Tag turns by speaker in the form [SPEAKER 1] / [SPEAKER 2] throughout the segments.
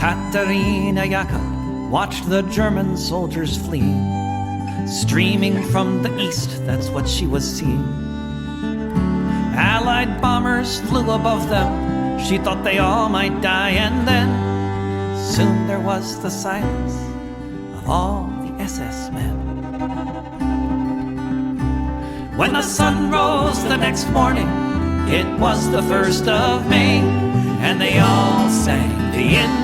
[SPEAKER 1] Katerina Jaka watched the German soldiers flee. Streaming from the east, that's what she was seeing. Allied bombers flew above them. She thought they all might die, and then soon there was the silence of all the SS men. When the sun rose the next morning, it was the 1st of May, and they all sang the Internationale.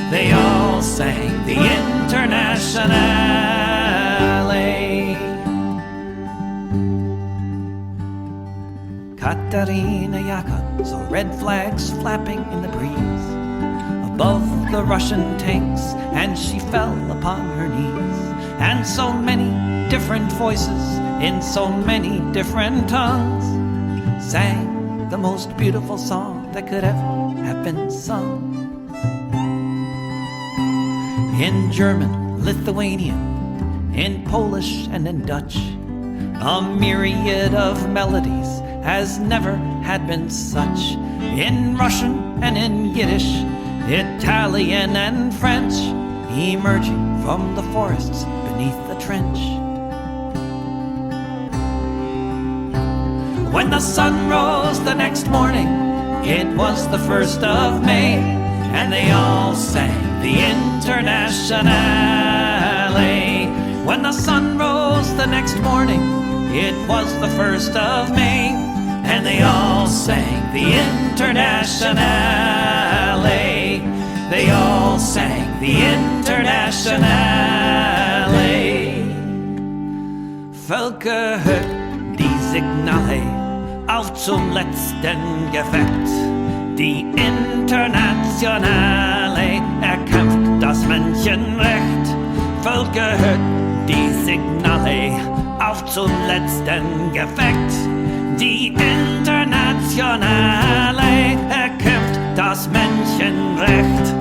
[SPEAKER 1] They all sang the Internationale. Katerina Jaka saw red flags flapping in the breeze above the Russian tanks, and she fell upon her knees. And so many different voices in so many different tongues sang the most beautiful song that could ever have been sung. In German, Lithuanian, in Polish and in Dutch, a myriad of melodies has never had been such. In Russian and in Yiddish, Italian and French, emerging from the forests beneath the trench. When the sun rose the next morning, it was the 1st of May, and they all sang the Internationale. When the sun rose the next morning, it was the 1st of May, and they all sang the Internationale. They all sang the Internationale. Völker hört die Signale auf zum letzten Gefecht. Die Internationale erkämpft das Menschenrecht. Völker hört die Signale auf zum letzten Gefecht. Die Internationale erkämpft das Menschenrecht.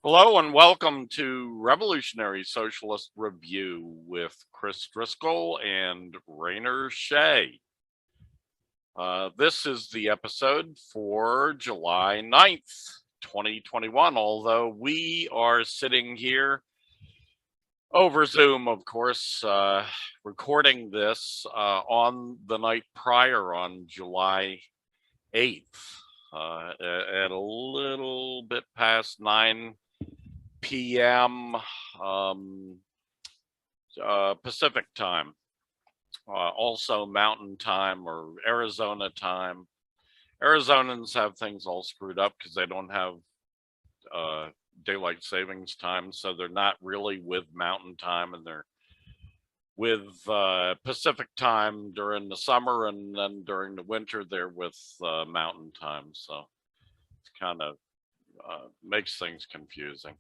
[SPEAKER 2] Hello and welcome to Revolutionary Socialist Review with Chris Driscoll and Rainer Shea. This is the episode for July 9th, 2021, although we are sitting here over Zoom, of course, recording this on the night prior on July 8th at a little bit past 9 p.m. Pacific time. Also Mountain Time or Arizona time. Arizonans have things all screwed up because they don't have daylight savings time, so they're not really with Mountain Time, and they're with Pacific Time during the summer, and then during the winter they're with Mountain Time. So it's kind of makes things confusing.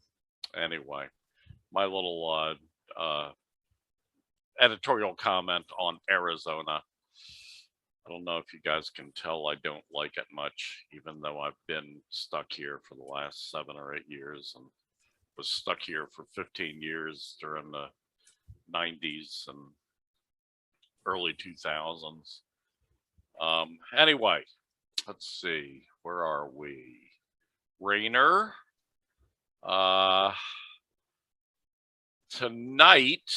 [SPEAKER 2] Anyway, my little editorial comment on Arizona. I don't know if you guys can tell I don't like it much, even though I've been stuck here for the last 7 or 8 years and was stuck here for 15 years during the 90s and early 2000s. Anyway, let's see, where are we? Rainer, tonight,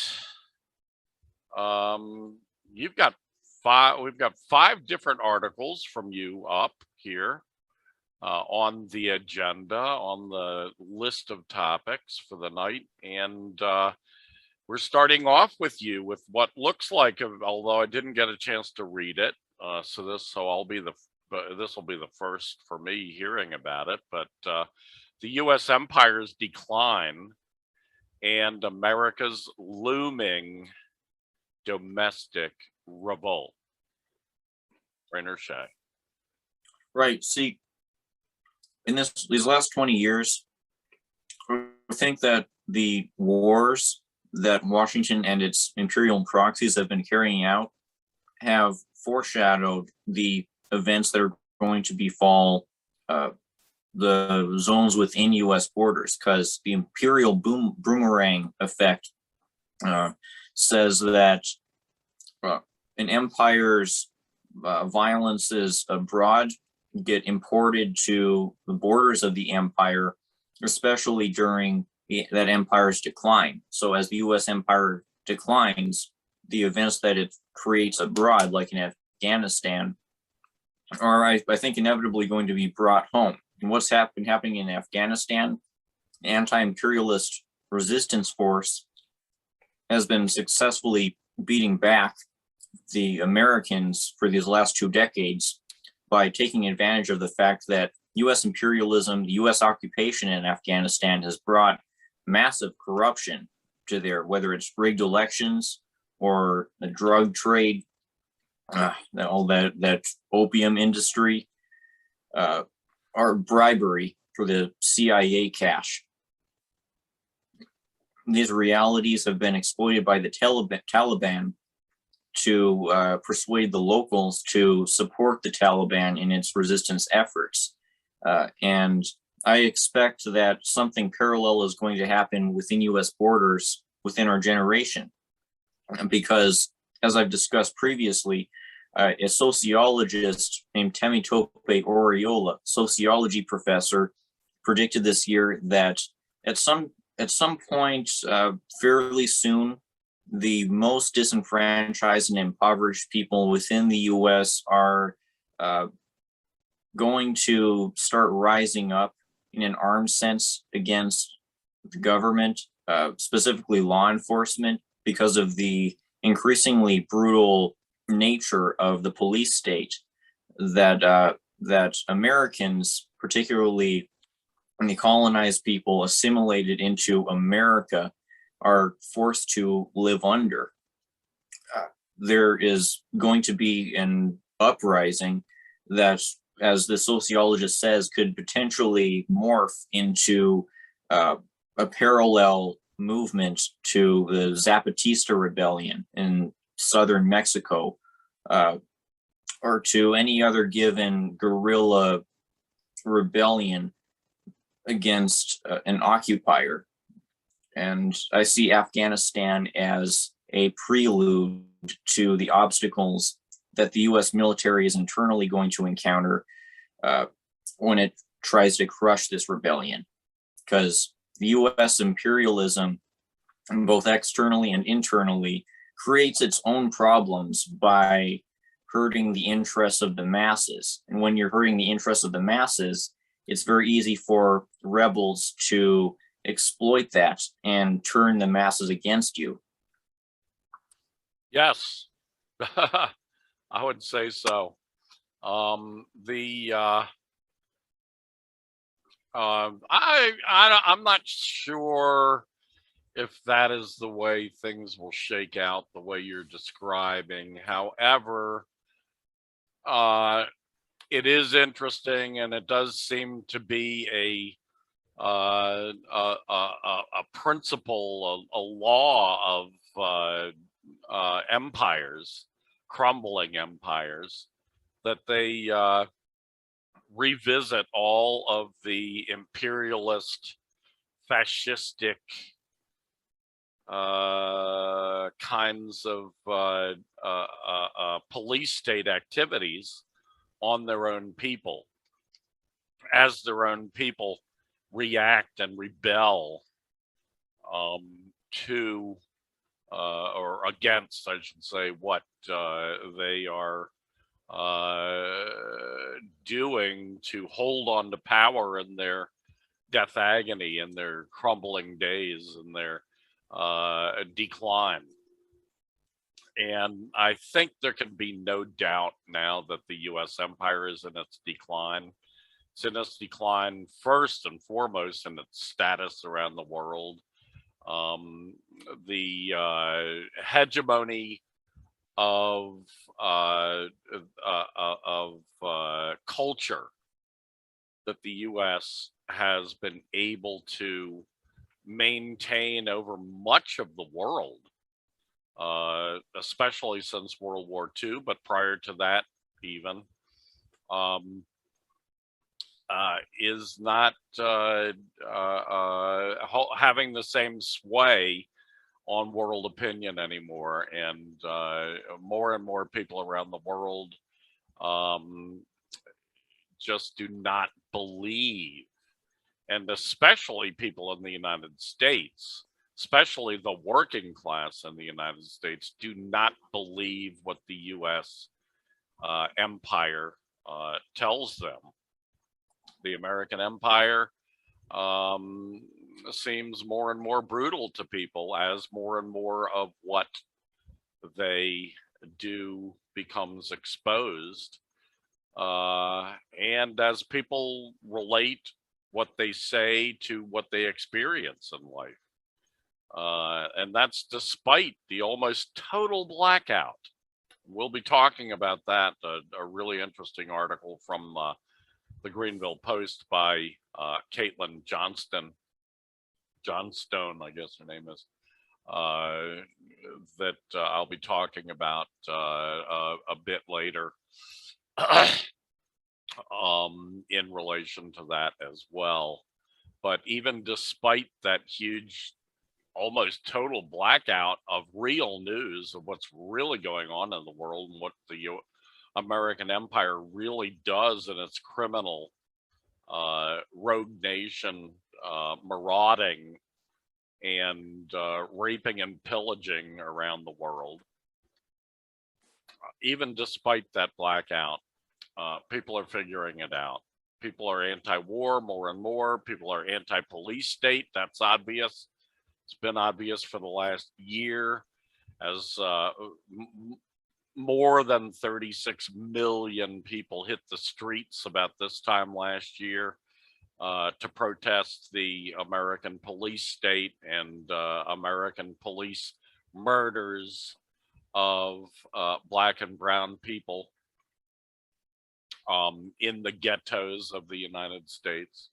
[SPEAKER 2] we've got 5 different articles from you up here on the agenda, on the list of topics for the night. And we're starting off with you with what looks like, although I didn't get a chance to read it, so this will be the first for me hearing about it, but the U.S. empire's decline and America's looming domestic revolt. Rainer Shea.
[SPEAKER 3] Right. See, in these last 20 years, I think that the wars that Washington and its imperial proxies have been carrying out have foreshadowed the events that are going to befall the zones within U.S. borders, because the imperial boomerang effect says that an empire's violences abroad get imported to the borders of the empire, especially during that empire's decline. So as the U.S. empire declines, the events that it creates abroad, like in Afghanistan, are, I think, inevitably going to be brought home. And what's happening in Afghanistan? Anti-imperialist resistance force has been successfully beating back the Americans for these last 2 decades by taking advantage of the fact that U.S. imperialism, the U.S. occupation in Afghanistan has brought massive corruption to there, whether it's rigged elections or the drug trade, all that opium industry, or bribery for the CIA cash. These realities have been exploited by the Taliban to persuade the locals to support the Taliban in its resistance efforts. And I expect that something parallel is going to happen within US borders within our generation. Because, as I've discussed previously, a sociologist named Temitope Oriola, sociology professor, predicted this year that at some point fairly soon, the most disenfranchised and impoverished people within the US are going to start rising up in an armed sense against the government, specifically law enforcement, because of the increasingly brutal nature of the police state that Americans, particularly the colonized people assimilated into America, are forced to live under. There is going to be an uprising that, as the sociologist says, could potentially morph into a parallel movement to the Zapatista rebellion in southern Mexico, or to any other given guerrilla rebellion against an occupier. And I see Afghanistan as a prelude to the obstacles that the US military is internally going to encounter when it tries to crush this rebellion. Because the US imperialism, both externally and internally, creates its own problems by hurting the interests of the masses. And when you're hurting the interests of the masses, it's very easy for rebels to exploit that and turn the masses against you.
[SPEAKER 2] Yes, I would say so. I'm not sure if that is the way things will shake out the way you're describing. However, it is interesting, and it does seem to be a principle, a law of empires, crumbling empires, that they revisit all of the imperialist, fascistic kinds of police state activities on their own people, as their own people react and rebel to or against, I should say, what they are doing to hold on to power in their death agony, in their crumbling days, in their decline. And I think there can be no doubt now that the US empire is in its decline. It's in its decline first and foremost in its status around the world. The hegemony of culture that the US has been able to maintain over much of the world, especially since World War II, but prior to that even, is not having the same sway on world opinion anymore, and more people around the world um, just do not believe, and especially people in the United States, especially the working class in the United States, do not believe what the U.S. Empire tells them. The American Empire um, seems more and more brutal to people as more and more of what they do becomes exposed. And as people relate what they say to what they experience in life. And that's despite the almost total blackout. We'll be talking about that, a really interesting article from the Greenville Post by Caitlin Johnstone, I guess her name is, that I'll be talking about a bit later in relation to that as well. But even despite that huge, almost total blackout of real news of what's really going on in the world and what the American Empire really does in its criminal rogue nation marauding and raping and pillaging around the world. Even despite that blackout, people are figuring it out. People are anti-war more and more. People are anti-police state. That's obvious. It's been obvious for the last year as more than 36 million people hit the streets about this time last year to protest the American police state and American police murders of Black and brown people in the ghettos of the United States.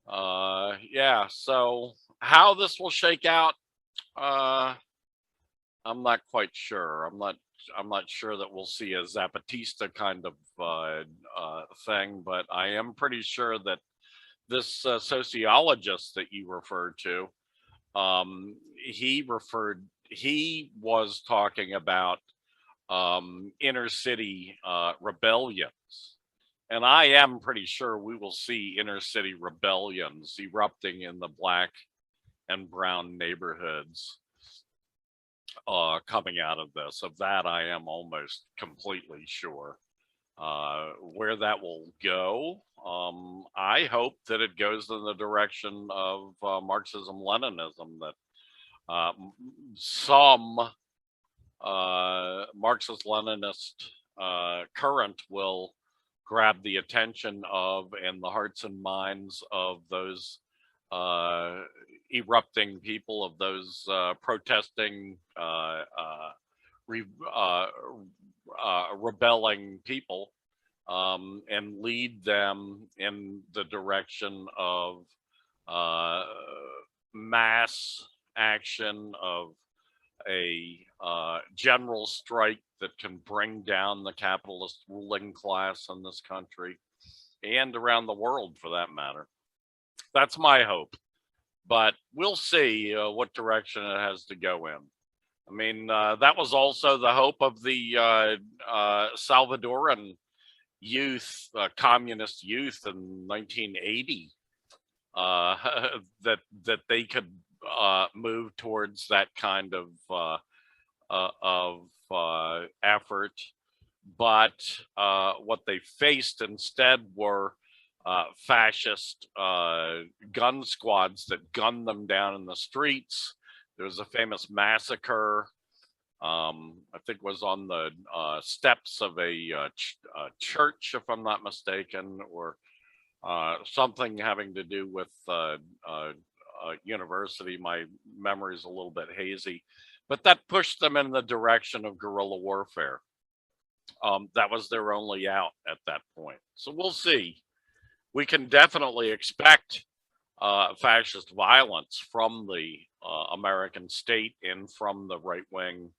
[SPEAKER 2] Yeah, so how this will shake out, I'm not quite sure. I'm not sure that we'll see a Zapatista kind of thing, but I am pretty sure that this sociologist that you referred to, he was talking about inner city rebellions. And I am pretty sure we will see inner city rebellions erupting in the Black and brown neighborhoods coming out of this. Of that, I am almost completely sure. Where that will go, I hope that it goes in the direction of Marxism-Leninism, that some Marxist-Leninist current will grab the attention of and the hearts and minds of those erupting people, of those protesting, rebelling people, and lead them in the direction of mass action, of a general strike that can bring down the capitalist ruling class in this country and around the world for that matter. That's my hope, but we'll see what direction it has to go in. I mean, that was also the hope of the Salvadoran youth, communist youth in 1980, that they could move towards that kind of effort. But what they faced instead were fascist gun squads that gunned them down in the streets. There was a famous massacre, I think it was on the steps of a church, if I'm not mistaken, or something having to do with university. My memory is a little bit hazy, but that pushed them in the direction of guerrilla warfare. That was their only out at that point. So we'll see. We can definitely expect fascist violence from the American state and from the right wing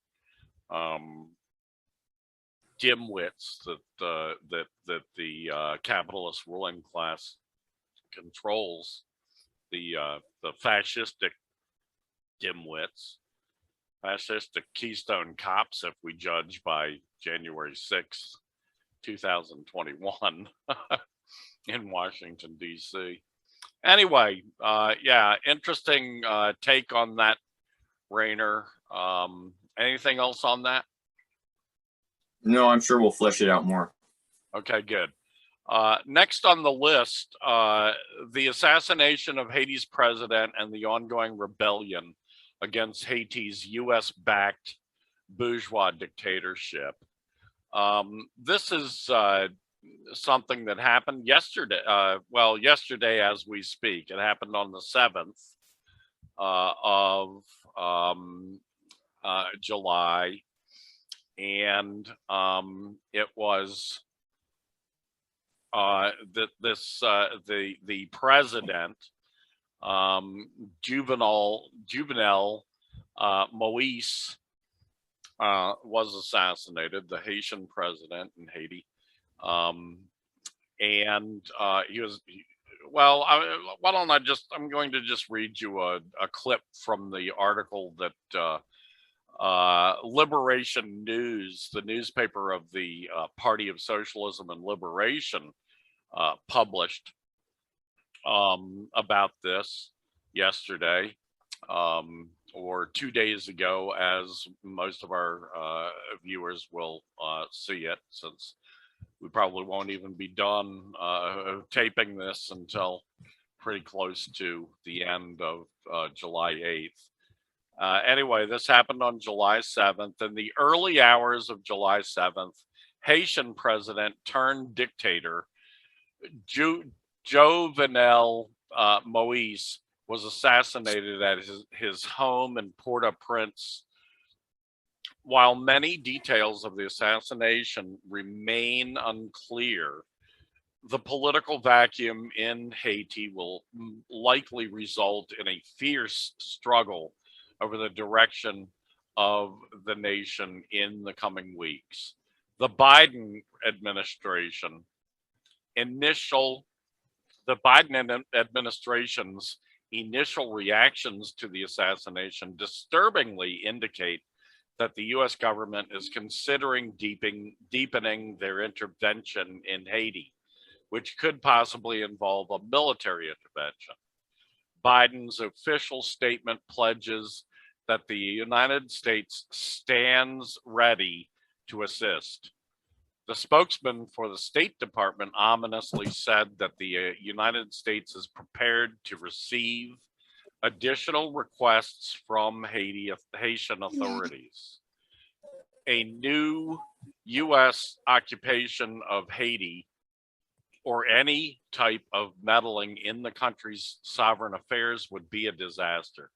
[SPEAKER 2] dimwits that the capitalist ruling class controls, the fascistic dimwits, fascistic Keystone cops, if we judge by January 6th, 2021 in Washington, D.C. Anyway, yeah, interesting take on that, Rainer. Anything else on that?
[SPEAKER 3] No, I'm sure we'll flesh it out more.
[SPEAKER 2] Okay, good. Next on the list, the assassination of Haiti's president and the ongoing rebellion against Haiti's US-backed bourgeois dictatorship. This is something that happened yesterday. Well, yesterday as we speak, it happened on the 7th of July, and it was the president, Juvenal Moise, was assassinated, the Haitian president in Haiti. And he was, well, why don't I'm going to just read you a clip from the article that Liberation News, the newspaper of the Party of Socialism and Liberation, published about this yesterday, or 2 days ago, as most of our viewers will see it, since we probably won't even be done taping this until pretty close to the end of July 8th. Anyway, this happened on July 7th. In the early hours of July 7th, Haitian president turned dictator Jovenel Moise was assassinated at his home in Port-au-Prince. While many details of the assassination remain unclear, the political vacuum in Haiti will likely result in a fierce struggle over the direction of the nation in the coming weeks. The Biden administration's initial reactions to the assassination disturbingly indicate that the US government is considering deepening their intervention in Haiti, which could possibly involve a military intervention. Biden's official statement pledges that the United States stands ready to assist. The spokesman for the State Department ominously said that the United States is prepared to receive additional requests from Haitian authorities. A new U.S. occupation of Haiti, or any type of meddling in the country's sovereign affairs, would be a disaster.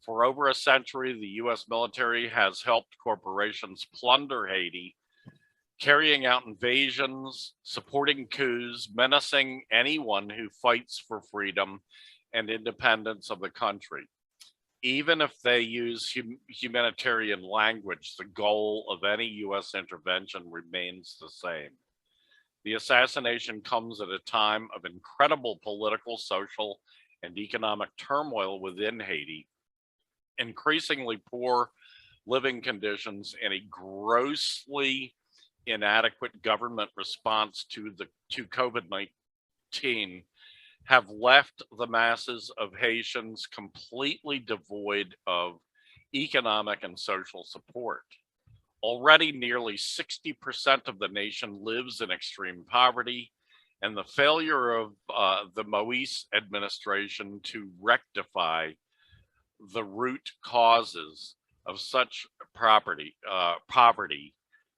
[SPEAKER 2] For over a century, the U.S. military has helped corporations plunder Haiti, carrying out invasions, supporting coups, menacing anyone who fights for freedom and independence of the country. Even if they use humanitarian language, the goal of any U.S. intervention remains the same. The assassination comes at a time of incredible political, social, and economic turmoil within Haiti, increasingly poor living conditions, and a grossly inadequate government response to COVID-19 have left the masses of Haitians completely devoid of economic and social support. Already nearly 60% of the nation lives in extreme poverty, and the failure of the Moise administration to rectify the root causes of such poverty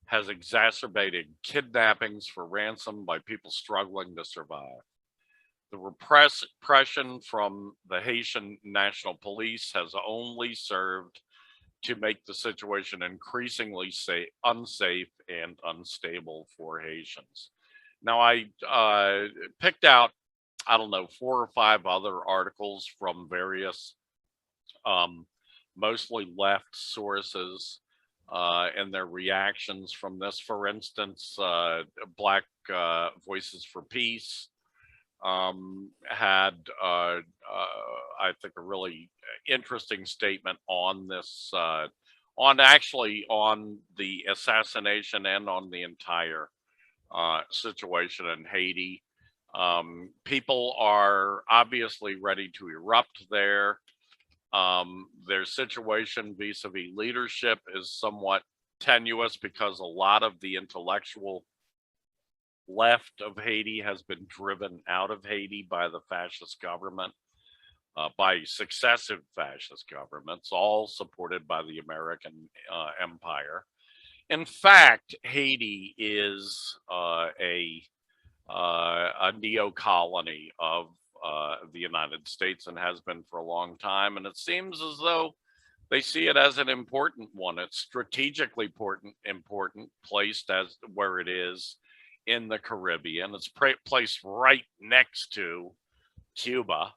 [SPEAKER 2] has exacerbated kidnappings for ransom by people struggling to survive. The repression from the Haitian National Police has only served to make the situation increasingly unsafe and unstable for Haitians. Now, I picked out, 4 or 5 other articles from various, mostly left sources, and their reactions from this. For instance, Black Voices for Peace had, I think, a really interesting statement on this, on the assassination and on the entire situation in Haiti. People are obviously ready to erupt there. Their situation vis-a-vis leadership is somewhat tenuous because a lot of the intellectual left of Haiti has been driven out of Haiti by the fascist government, by successive fascist governments, all supported by the American empire. In fact, Haiti is a neo-colony of the United States and has been for a long time. And it seems as though they see it as an important one. It's strategically important, placed as where it is in the Caribbean. It's placed right next to Cuba.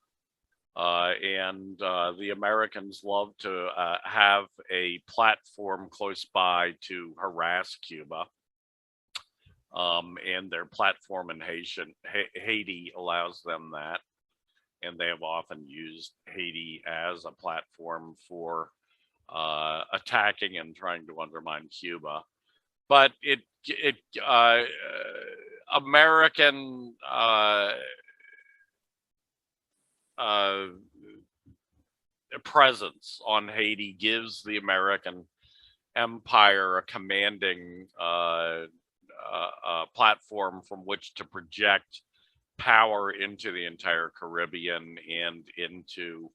[SPEAKER 2] And the Americans love to have a platform close by to harass Cuba. And their platform in Haiti allows them that. And they have often used Haiti as a platform for attacking and trying to undermine Cuba. But American presence on Haiti gives the American empire a commanding platform from which to project power into the entire Caribbean and into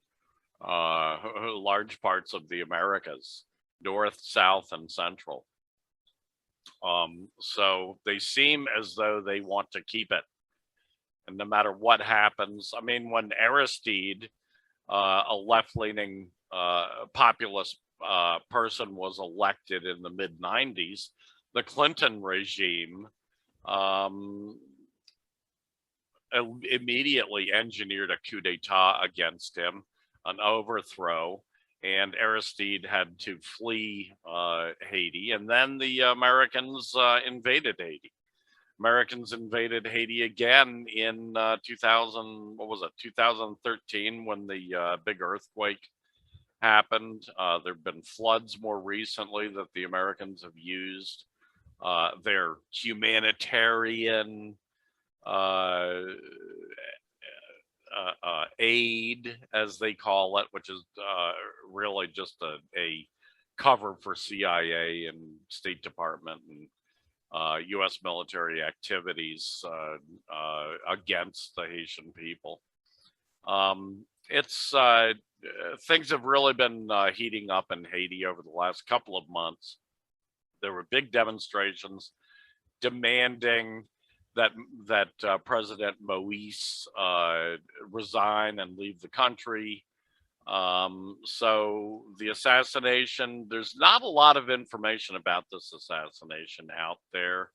[SPEAKER 2] large parts of the Americas, North, South, and Central. So they seem as though they want to keep it. And no matter what happens, I mean, when Aristide, a left-leaning populist person, was elected in the mid-90s, the Clinton regime immediately engineered a coup d'etat against him, an overthrow, and Aristide had to flee Haiti. And then the Americans invaded Haiti. Americans invaded Haiti again in 2013, when the big earthquake happened. There have been floods more recently that the Americans have used their humanitarian aid, as they call it, which is really just a cover for CIA and State Department and U.S. military activities against the Haitian people. It's things have really been heating up in Haiti over the last couple of months. There were big demonstrations demanding that President Moïse resign and leave the country. So the assassination, there's not a lot of information about this assassination out there.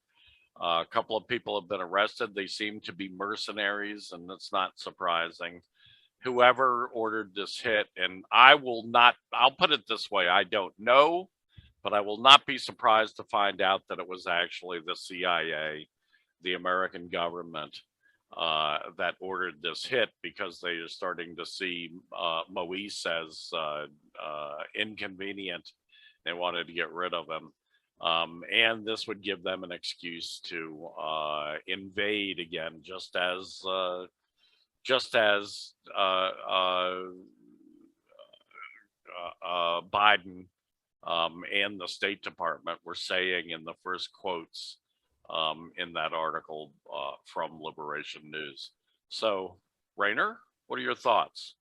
[SPEAKER 2] A couple of people have been arrested. They seem to be mercenaries, and that's not surprising. Whoever ordered this hit, and I'll put it this way, I don't know, but I will not be surprised to find out that it was actually the CIA, the American government, that ordered this hit, because they are starting to see Moïse as inconvenient. They wanted to get rid of him. And this would give them an excuse to invade again, just as Biden and the State Department were saying in the first quotes in that article from Liberation News. So, Rainer, what are your thoughts?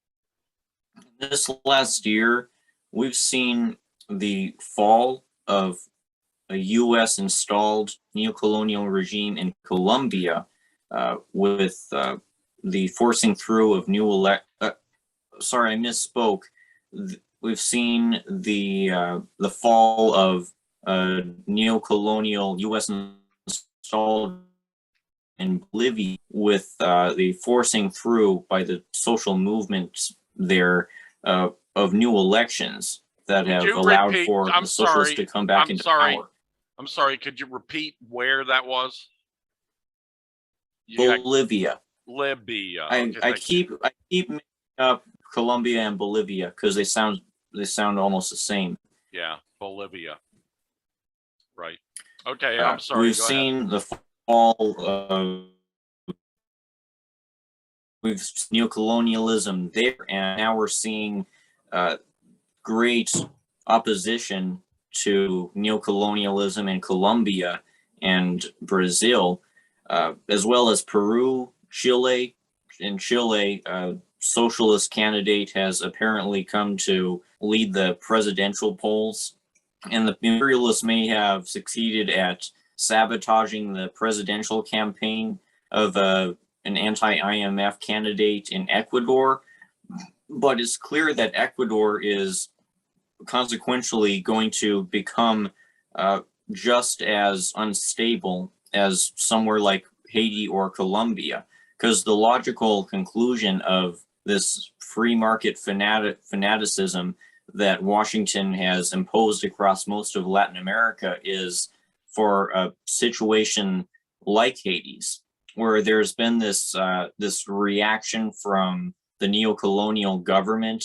[SPEAKER 3] This last year, we've seen the fall of a U.S. installed neocolonial regime in Colombia, with the forcing through of sorry, I misspoke. We've seen the fall of neocolonial U.S. installed in Bolivia, with the forcing through by the social movements there of new elections that
[SPEAKER 2] Could
[SPEAKER 3] have
[SPEAKER 2] you
[SPEAKER 3] allowed
[SPEAKER 2] repeat?
[SPEAKER 3] for
[SPEAKER 2] I'm
[SPEAKER 3] the socialists
[SPEAKER 2] sorry.
[SPEAKER 3] to come back
[SPEAKER 2] I'm
[SPEAKER 3] into
[SPEAKER 2] sorry.
[SPEAKER 3] power.
[SPEAKER 2] I'm sorry. Could you repeat where that was? You had
[SPEAKER 3] Bolivia.
[SPEAKER 2] Libya.
[SPEAKER 3] I
[SPEAKER 2] Okay,
[SPEAKER 3] keep mixing up Colombia and Bolivia because they sound almost the same.
[SPEAKER 2] Yeah, Bolivia. Right. Okay, I'm sorry.
[SPEAKER 3] We've
[SPEAKER 2] Go ahead.
[SPEAKER 3] seen the fall of neocolonialism there, and now we're seeing great opposition to neocolonialism in Colombia and Brazil, as well as Peru, Chile. In Chile, a socialist candidate has apparently come to lead the presidential polls, and the imperialists may have succeeded at sabotaging the presidential campaign of an anti-IMF candidate in Ecuador. But it's clear that Ecuador is consequentially going to become just as unstable as somewhere like Haiti or Colombia, because the logical conclusion of this free market fanaticism that Washington has imposed across most of Latin America is for a situation like Haiti's, where there's been this reaction from the neo-colonial government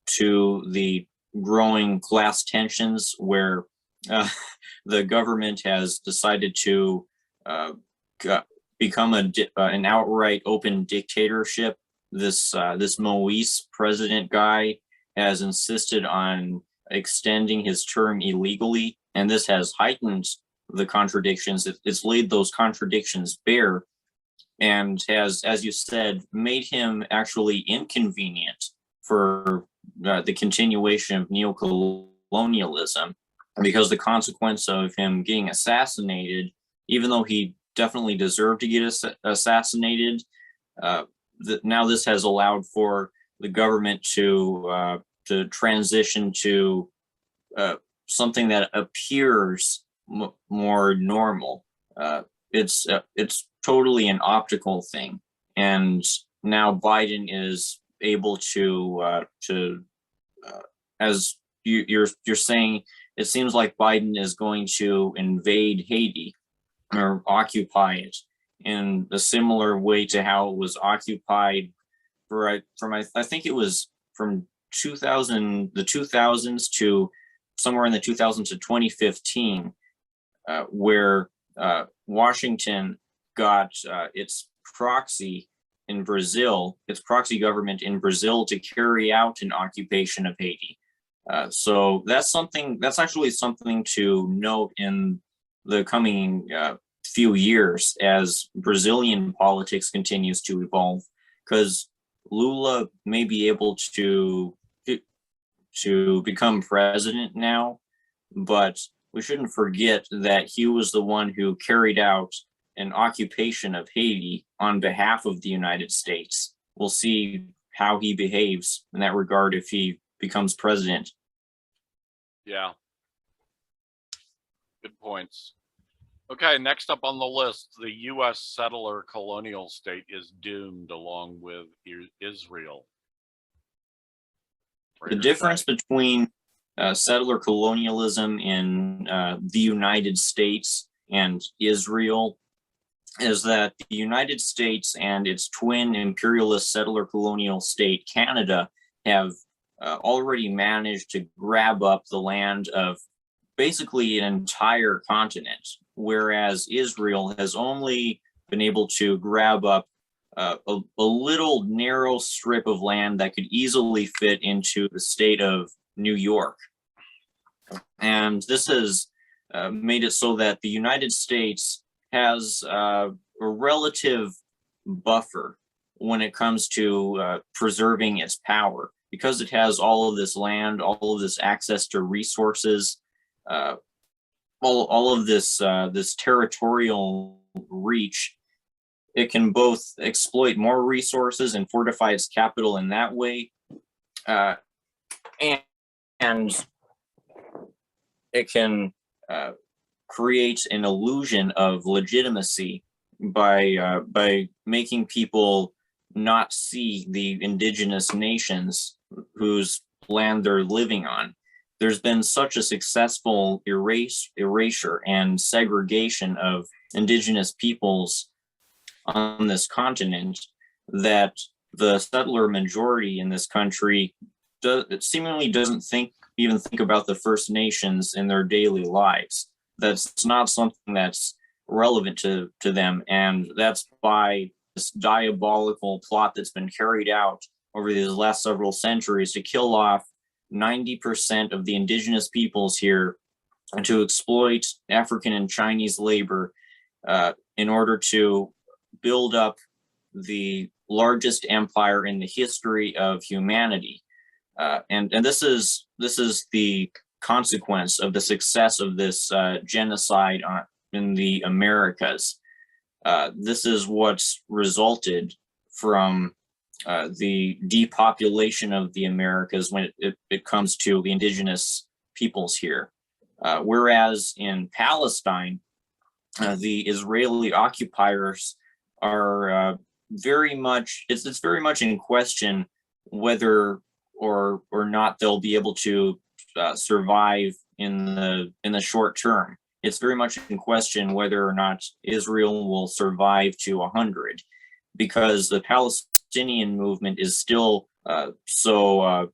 [SPEAKER 3] to the growing class tensions, where the government has decided to become an outright open dictatorship. This Moise president guy has insisted on extending his term illegally, and this has heightened the contradictions. It's laid those contradictions bare, and has, as you said, made him actually inconvenient for the continuation of neocolonialism, because the consequence of him getting assassinated, even though he definitely deserved to get assassinated, now this has allowed for the government to transition to something that appears more normal. It's totally an optical thing, and now Biden is able to as you're saying, it seems like Biden is going to invade Haiti or occupy it in a similar way to how it was occupied I think it was from the 2000s to somewhere in the 2000s to 2015, where Washington got its proxy government in Brazil to carry out an occupation of Haiti. So that's actually something to note in the coming few years as Brazilian politics continues to evolve, because Lula may be able to become president now, but we shouldn't forget that he was the one who carried out an occupation of Haiti on behalf of the United States. We'll see how he behaves in that regard if he becomes president.
[SPEAKER 2] Yeah. Good points. Okay, next up on the list, the U.S. settler-colonial state is doomed along with Israel.
[SPEAKER 3] The difference between settler colonialism in the United States and Israel is that the United States and its twin imperialist settler colonial state, Canada, have already managed to grab up the land of basically an entire continent, whereas Israel has only been able to grab up a little narrow strip of land that could easily fit into the state of New York. And this has made it so that the United States has a relative buffer when it comes to preserving its power, because it has all of this land, all of this access to resources, all of this this territorial reach. It can both exploit more resources and fortify its capital in that way, and it can create an illusion of legitimacy by making people not see the indigenous nations whose land they're living on. There's been such a successful erasure and segregation of indigenous peoples on this continent that the settler majority in this country seemingly doesn't even think about the First Nations in their daily lives. That's not something that's relevant to them, and that's by this diabolical plot that's been carried out over these last several centuries to kill off 90% of the indigenous peoples here and to exploit African and Chinese labor in order to build up the largest empire in the history of humanity. And this is the consequence of the success of this genocide in the Americas. This is what's resulted from the depopulation of the Americas when it comes to the indigenous peoples here. Whereas in Palestine, the Israeli occupiers are very much, it's very much in question whether or not they'll be able to survive in the short term. It's very much in question whether or not Israel will survive to 100, because the Palestinian movement is still so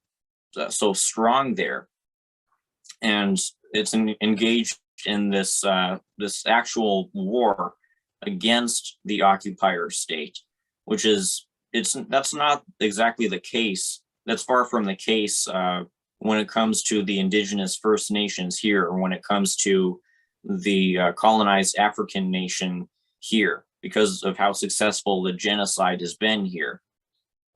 [SPEAKER 3] strong there, and it's engaged in this actual war against the occupier state, which is that's not exactly the case. That's far from the case when it comes to the indigenous First Nations here, or when it comes to the colonized African nation here, because of how successful the genocide has been here.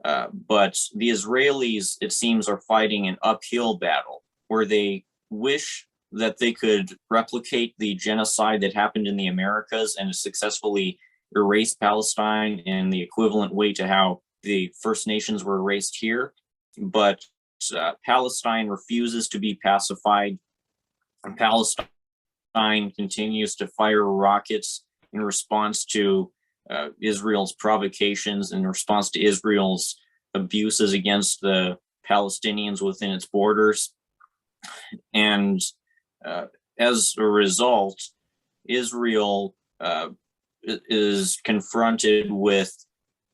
[SPEAKER 3] But the Israelis, it seems, are fighting an uphill battle where they wish that they could replicate the genocide that happened in the Americas and successfully erase Palestine in the equivalent way to how the First Nations were erased here. But Palestine refuses to be pacified, and Palestine continues to fire rockets in response to Israel's provocations, in response to Israel's abuses against the Palestinians within its borders. And as a result, Israel is confronted with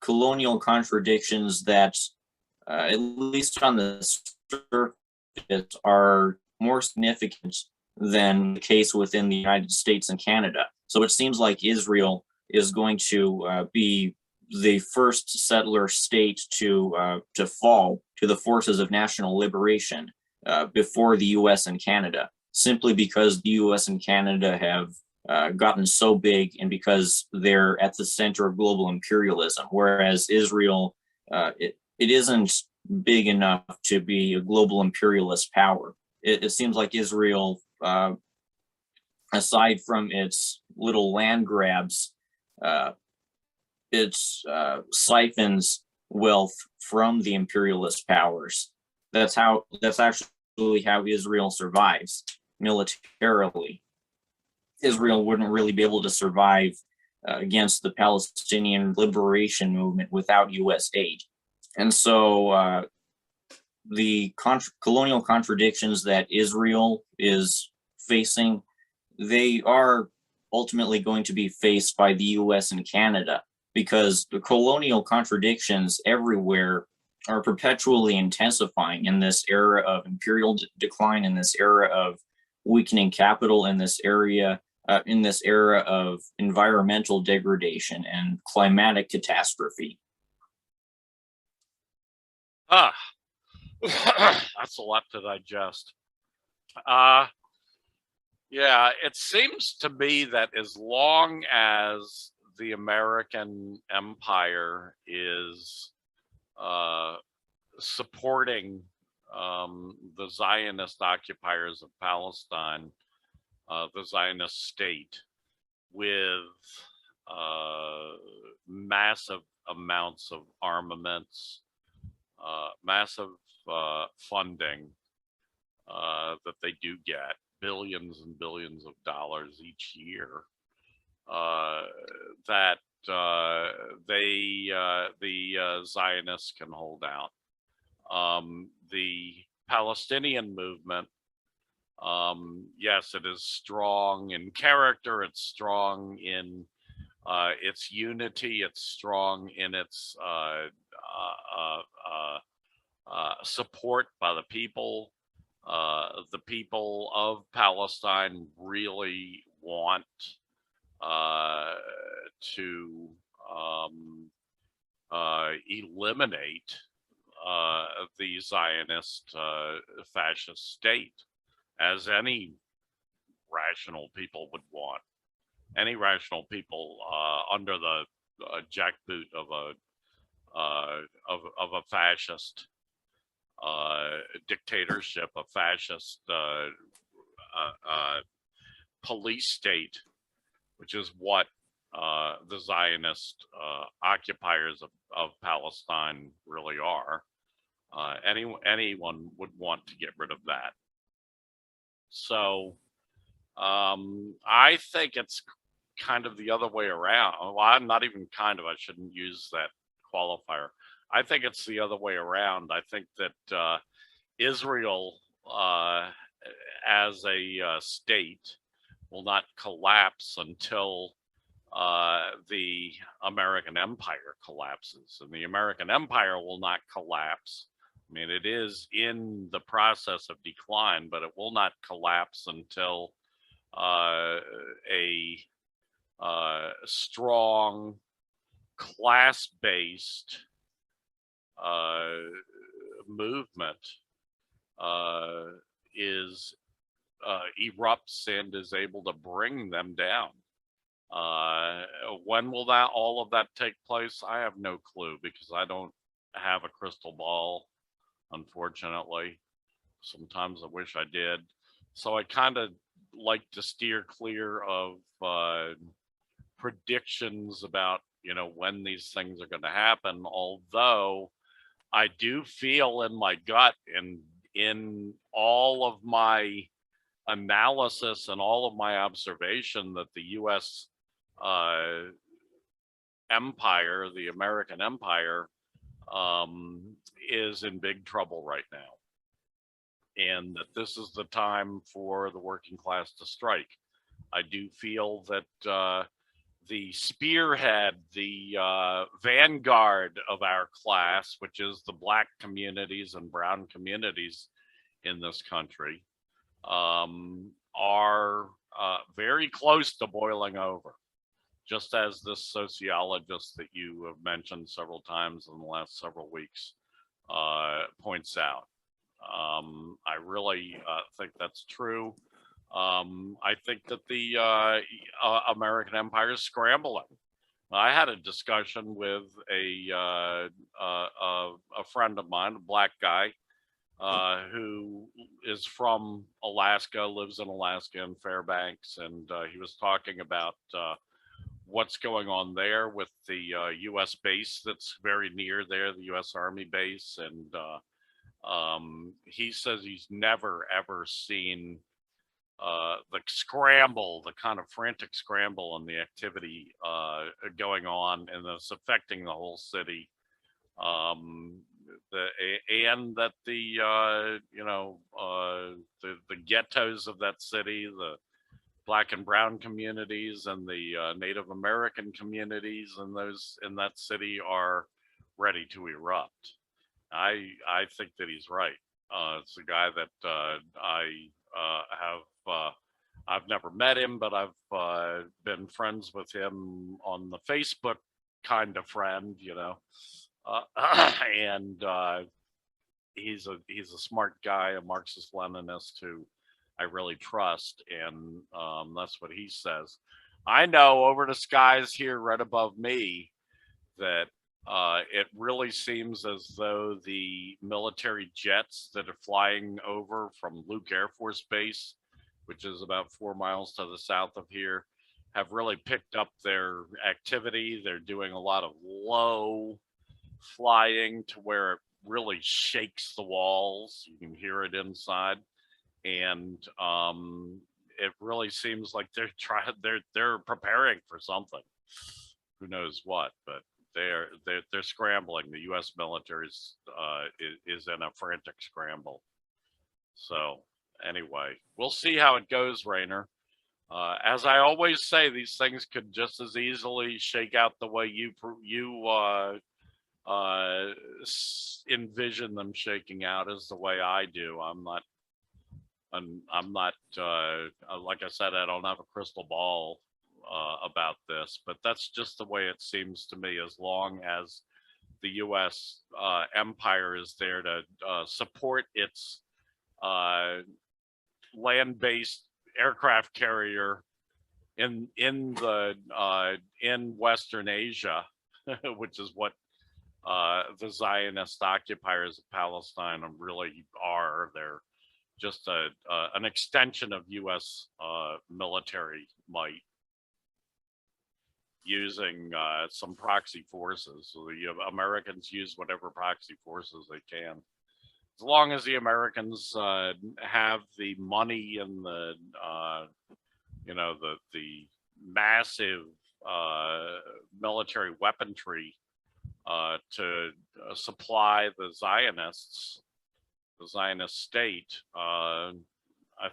[SPEAKER 3] colonial contradictions that, at least on the surface, are more significant than the case within the United States and Canada. So it seems like Israel is going to be the first settler state to fall to the forces of national liberation before the U.S. and Canada, simply because the U.S. and Canada have gotten so big and because they're at the center of global imperialism, whereas Israel, it isn't big enough to be a global imperialist power. It seems like Israel, aside from its little land grabs, it siphons wealth from the imperialist powers. That's actually how Israel survives militarily. Israel wouldn't really be able to survive against the Palestinian liberation movement without U.S. aid. And so the colonial contradictions that Israel is facing, they are ultimately going to be faced by the U.S. and Canada, because the colonial contradictions everywhere are perpetually intensifying in this era of imperial decline, in this era of weakening capital, in this era of environmental degradation and climatic catastrophe.
[SPEAKER 2] That's a lot to digest. Yeah, it seems to me that as long as the American empire is supporting the Zionist occupiers of Palestine, the Zionist state, with massive amounts of armaments, massive funding that they do get, billions and billions of dollars each year, that the Zionists can hold out. The Palestinian movement, yes, it is strong in character. It's strong in its unity. It's strong in its support by the people. The people of Palestine really want to eliminate the Zionist fascist state, as any rational people would want. Any rational people under the jackboot of a fascist dictatorship, a fascist police state, which is what the Zionist occupiers of Palestine really are. Anyone would want to get rid of that. So I think it's kind of the other way around. Well, I'm not even kind of, I shouldn't use that qualifier. I think it's the other way around. I think that Israel as a state will not collapse until the American Empire collapses. And the American Empire will not collapse. I mean, it is in the process of decline, but it will not collapse until a strong class-based movement erupts and is able to bring them down. When will all of that take place? I have no clue, because I don't have a crystal ball, unfortunately. Sometimes I wish I did. So I kind of like to steer clear of predictions about, when these things are going to happen, although I do feel in my gut and in all of my analysis and all of my observation that the US empire, the American empire, is in big trouble right now. And that this is the time for the working class to strike. I do feel that the spearhead, the vanguard of our class, which is the Black communities and brown communities in this country, are very close to boiling over, just as this sociologist that you have mentioned several times in the last several weeks points out. I really think that's true. I think that the American empire is scrambling. I had a discussion with a friend of mine, a Black guy, who is from Alaska, lives in Alaska in Fairbanks, and he was talking about what's going on there with the U.S. base that's very near there, the U.S. Army base, and he says he's never ever seen the scramble, the kind of frantic scramble and the activity going on, and it's affecting the whole city. And that the ghettos of that city, the Black and brown communities and the Native American communities in that city are ready to erupt. I think that he's right. It's a guy that I've never met him, but I've been friends with him on the Facebook kind of friend, and he's a smart guy, a Marxist Leninist who I really trust, and that's what he says. I know over the skies here right above me that it really seems as though the military jets that are flying over from Luke Air Force Base, which is about 4 miles to the south of here, have really picked up their activity. They're doing a lot of low flying to where it really shakes the walls. You can hear it inside. And it really seems like they're preparing for something. Who knows what, but they're scrambling. The U.S. military is in a frantic scramble. So anyway, we'll see how it goes, Rainer. As I always say, these things could just as easily shake out the way you envision them shaking out as the way I do. I'm not like I said, I don't have a crystal ball about this, but that's just the way it seems to me. As long as the U.S. empire is there to support its land-based aircraft carrier in Western Asia, which is what the Zionist occupiers of Palestine really are. They're just an extension of U.S. Military might, using some proxy forces. So the Americans use whatever proxy forces they can. As long as the Americans have the money and the the massive military weaponry to supply the Zionist state, I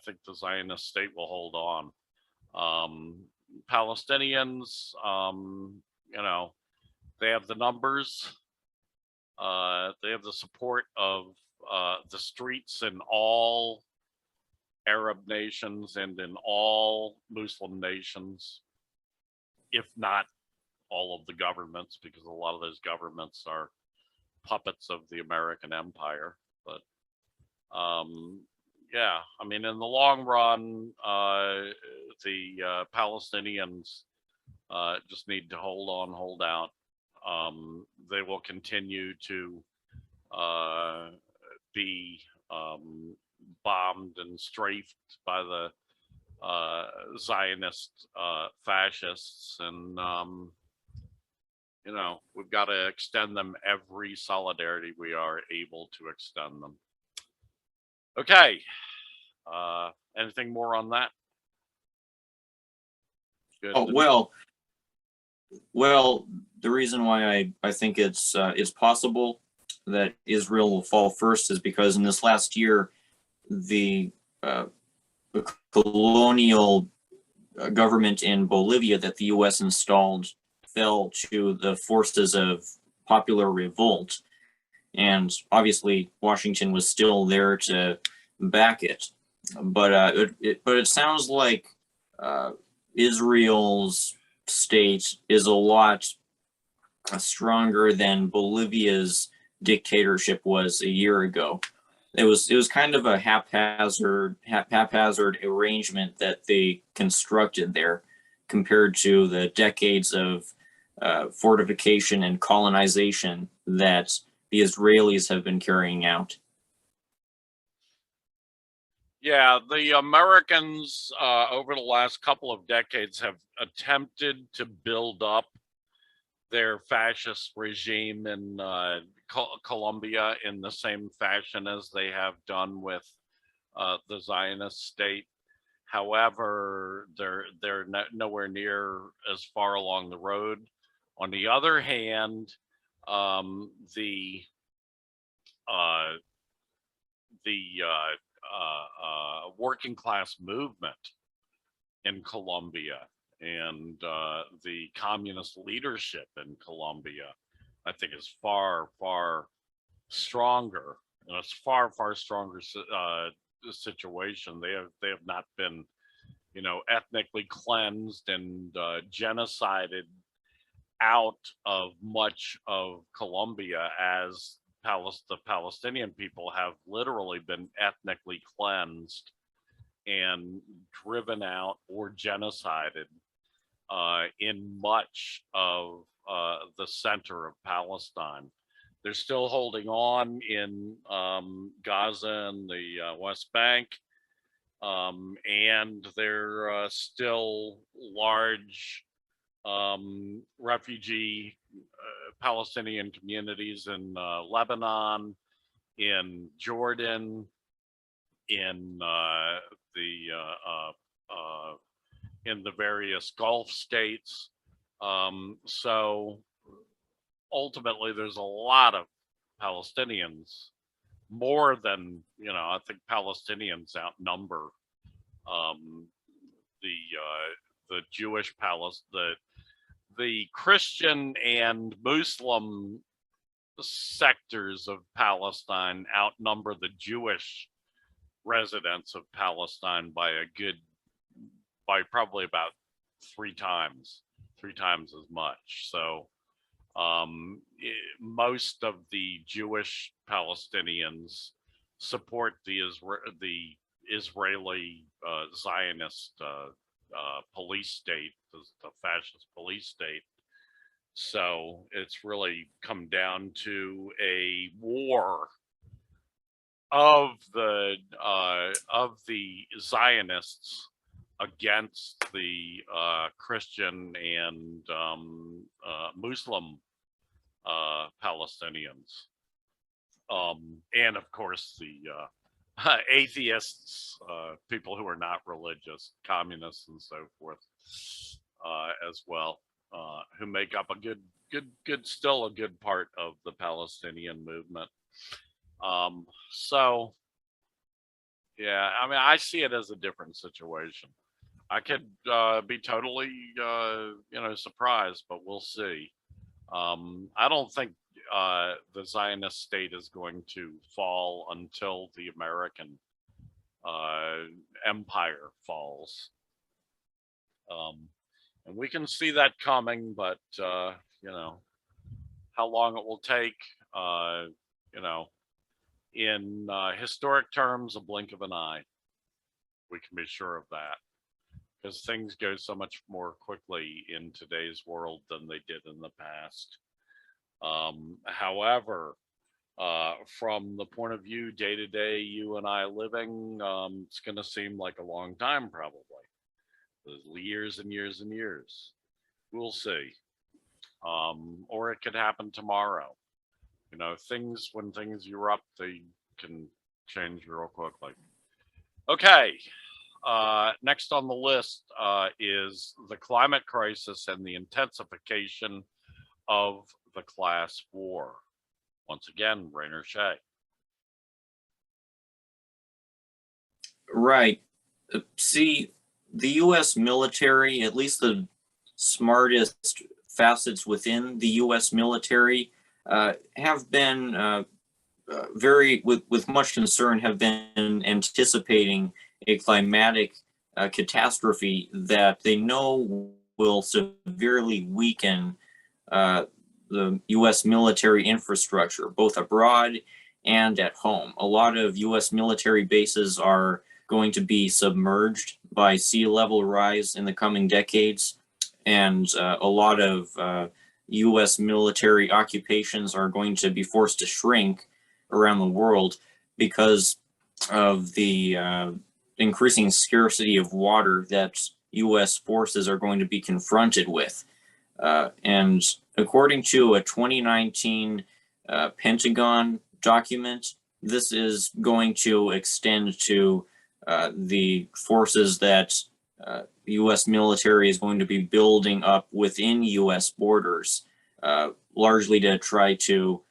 [SPEAKER 2] think the Zionist state will hold on. Palestinians, they have the numbers, they have the support of the streets in all Arab nations and in all Muslim nations, if not all of the governments, because a lot of those governments are puppets of the American empire. But yeah, I mean, in the long run, the Palestinians just need to hold on, hold out. They will continue to be bombed and strafed by the Zionist fascists, and we've got to extend them every solidarity we are able to extend them. Okay. Anything more on that? Good.
[SPEAKER 3] Oh, well, the reason why I think it's possible that Israel will fall first is because in this last year, the colonial government in Bolivia that the U.S. installed fell to the forces of popular revolt, and obviously Washington was still there to back it. But it sounds like Israel's state is a lot stronger than Bolivia's dictatorship was a year ago. It was kind of a haphazard arrangement that they constructed there, compared to the decades of fortification and colonization that the Israelis have been carrying out.
[SPEAKER 2] Yeah, the Americans over the last couple of decades have attempted to build up their fascist regime in Colombia in the same fashion as they have done with the Zionist state. However, they're nowhere near as far along the road. On the other hand, the working class movement in Colombia and the communist leadership in Colombia, I think, is far, far stronger. And it's far, far stronger situation. They have not been, ethnically cleansed and genocided out of much of Colombia, as the Palestinian people have literally been ethnically cleansed and driven out or genocided in much of the center of Palestine. They're still holding on in Gaza and the West Bank, and there are still large refugee Palestinian communities in Lebanon, in Jordan, in the various Gulf states. So ultimately, there's a lot of Palestinians more than, I think Palestinians outnumber the Jewish the Christian and Muslim sectors of Palestine outnumber the Jewish residents of Palestine by probably about three times as much. So most of the Jewish Palestinians support the Israeli Zionist police state, the fascist police state. So it's really come down to a war of the Zionists against the Christian and Muslim Palestinians, and of course the atheists, people who are not religious, communists, and so forth, as well, who make up still a good part of the Palestinian movement. So, yeah, I mean, I see it as a different situation. I could be totally, surprised, but we'll see. I don't think the Zionist state is going to fall until the American empire falls. And we can see that coming, but, how long it will take, in historic terms, a blink of an eye. We can be sure of that, because things go so much more quickly in today's world than they did in the past. However, from the point of view day to day, you and I living, it's going to seem like a long time, probably. Years and years and years. We'll see. Or it could happen tomorrow. When things erupt, they can change real quickly. Okay. Next on the list is the climate crisis and the intensification of the class war. Once again, Rainer Shea.
[SPEAKER 3] Right. See, the U.S. military, at least the smartest facets within the U.S. military, have been with much concern, have been anticipating a climatic catastrophe that they know will severely weaken the U.S. military infrastructure, both abroad and at home. A lot of U.S. military bases are going to be submerged by sea level rise in the coming decades, and a lot of U.S. military occupations are going to be forced to shrink around the world because of the increasing scarcity of water that U.S. forces are going to be confronted with. And according to a 2019 Pentagon document, this is going to extend to the forces that U.S. military is going to be building up within U.S. borders, largely to try to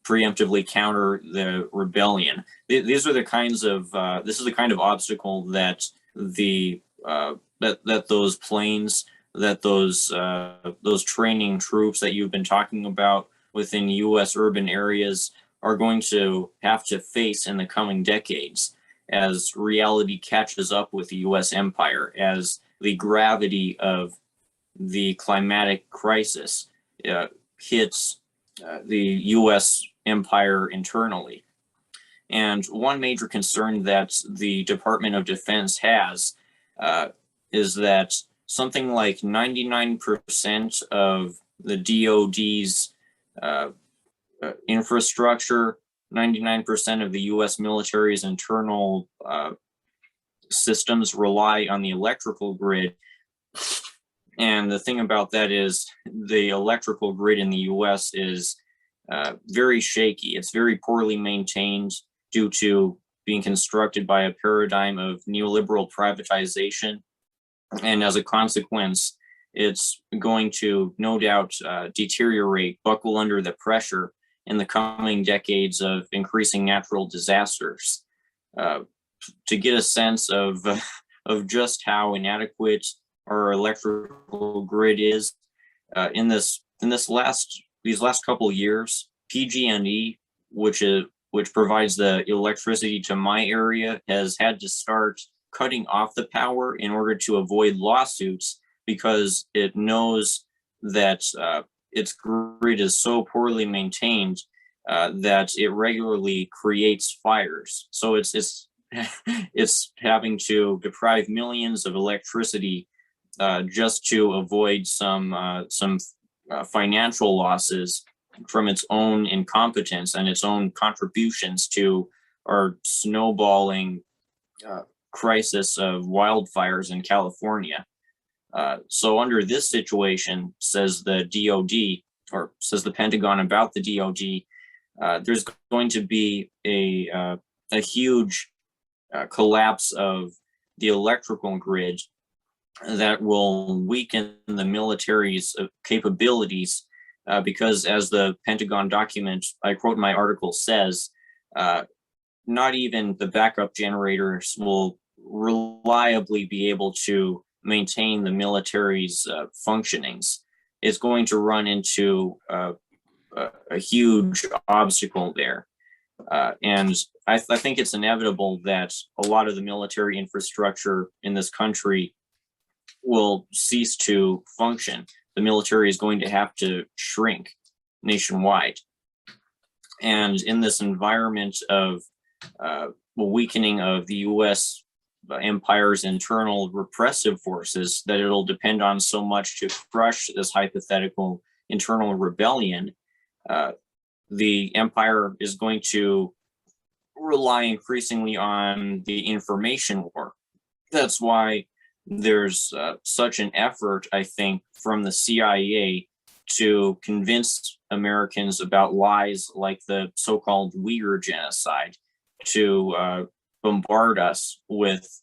[SPEAKER 3] preemptively counter the rebellion. These are the kinds of this is the kind of obstacle that that those planes, that those training troops that you've been talking about within U.S. urban areas are going to have to face in the coming decades as reality catches up with the U.S. empire, as the gravity of the climatic crisis hits the U.S. empire internally. And one major concern that the Department of Defense has is that something like 99% of the DoD's infrastructure, 99% of the U.S. military's internal systems rely on the electrical grid. And the thing about that is the electrical grid in the U.S. is very shaky. It's very poorly maintained due to being constructed by a paradigm of neoliberal privatization. And as a consequence, it's going to no doubt deteriorate, buckle under the pressure in the coming decades of increasing natural disasters. To get a sense of just how inadequate our electrical grid is, in these last couple of years, PG&E, which provides the electricity to my area, has had to start cutting off the power in order to avoid lawsuits, because it knows that its grid is so poorly maintained that it regularly creates fires. So it's it's having to deprive millions of electricity just to avoid some financial losses from its own incompetence and its own contributions to our snowballing crisis of wildfires in California. So under this situation, says the DOD, or says the Pentagon about the DOD, there's going to be a huge collapse of the electrical grid that will weaken the military's capabilities, because as the Pentagon document, I quote my article, says, not even the backup generators will reliably be able to maintain the military's functionings. It's going to run into a huge obstacle there. And I think it's inevitable that a lot of the military infrastructure in this country will cease to function. The military is going to have to shrink nationwide. And in this environment of weakening of the US empire's internal repressive forces that it'll depend on so much to crush this hypothetical internal rebellion, the empire is going to rely increasingly on the information war. That's why there's such an effort, I think, from the CIA to convince Americans about lies like the so-called Uyghur genocide, to bombard us with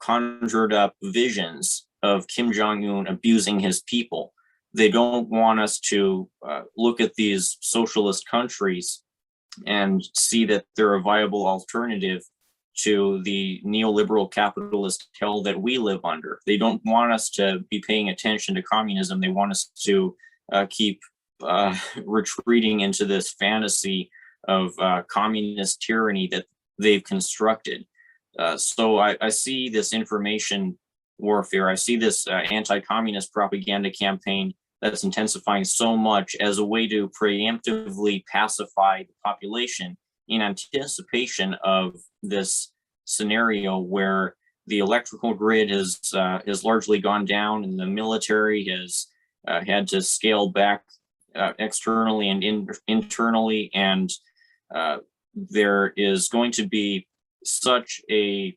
[SPEAKER 3] conjured up visions of Kim Jong-un abusing his people. They don't want us to look at these socialist countries and see that they're a viable alternative to the neoliberal capitalist hell that we live under. They don't want us to be paying attention to communism. They want us to keep retreating into this fantasy of communist tyranny that they've constructed. So I see this information warfare. I see this anti-communist propaganda campaign that's intensifying so much as a way to preemptively pacify the population in anticipation of this scenario where the electrical grid has largely gone down and the military has had to scale back externally and internally, and there is going to be such a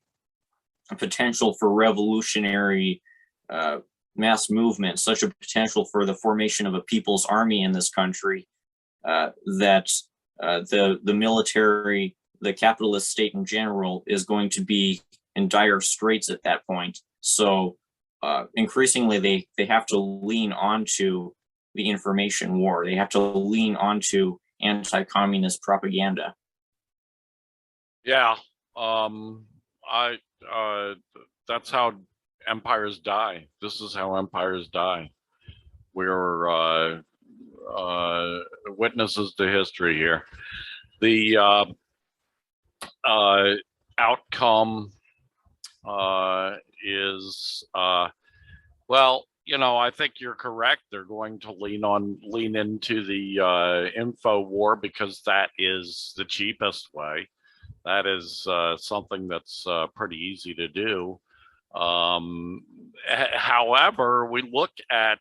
[SPEAKER 3] potential for revolutionary mass movement, such a potential for the formation of a people's army in this country, that the military, the capitalist state in general, is going to be in dire straits at that point. So increasingly, they have to lean onto the information war. They have to lean onto anti-communist propaganda.
[SPEAKER 2] Yeah, that's how empires die. This is how empires die. We're witnesses to history here. The outcome is, well, you know, I think you're correct. They're going to lean into the info war because that is the cheapest way. That is something that's pretty easy to do. However, we look at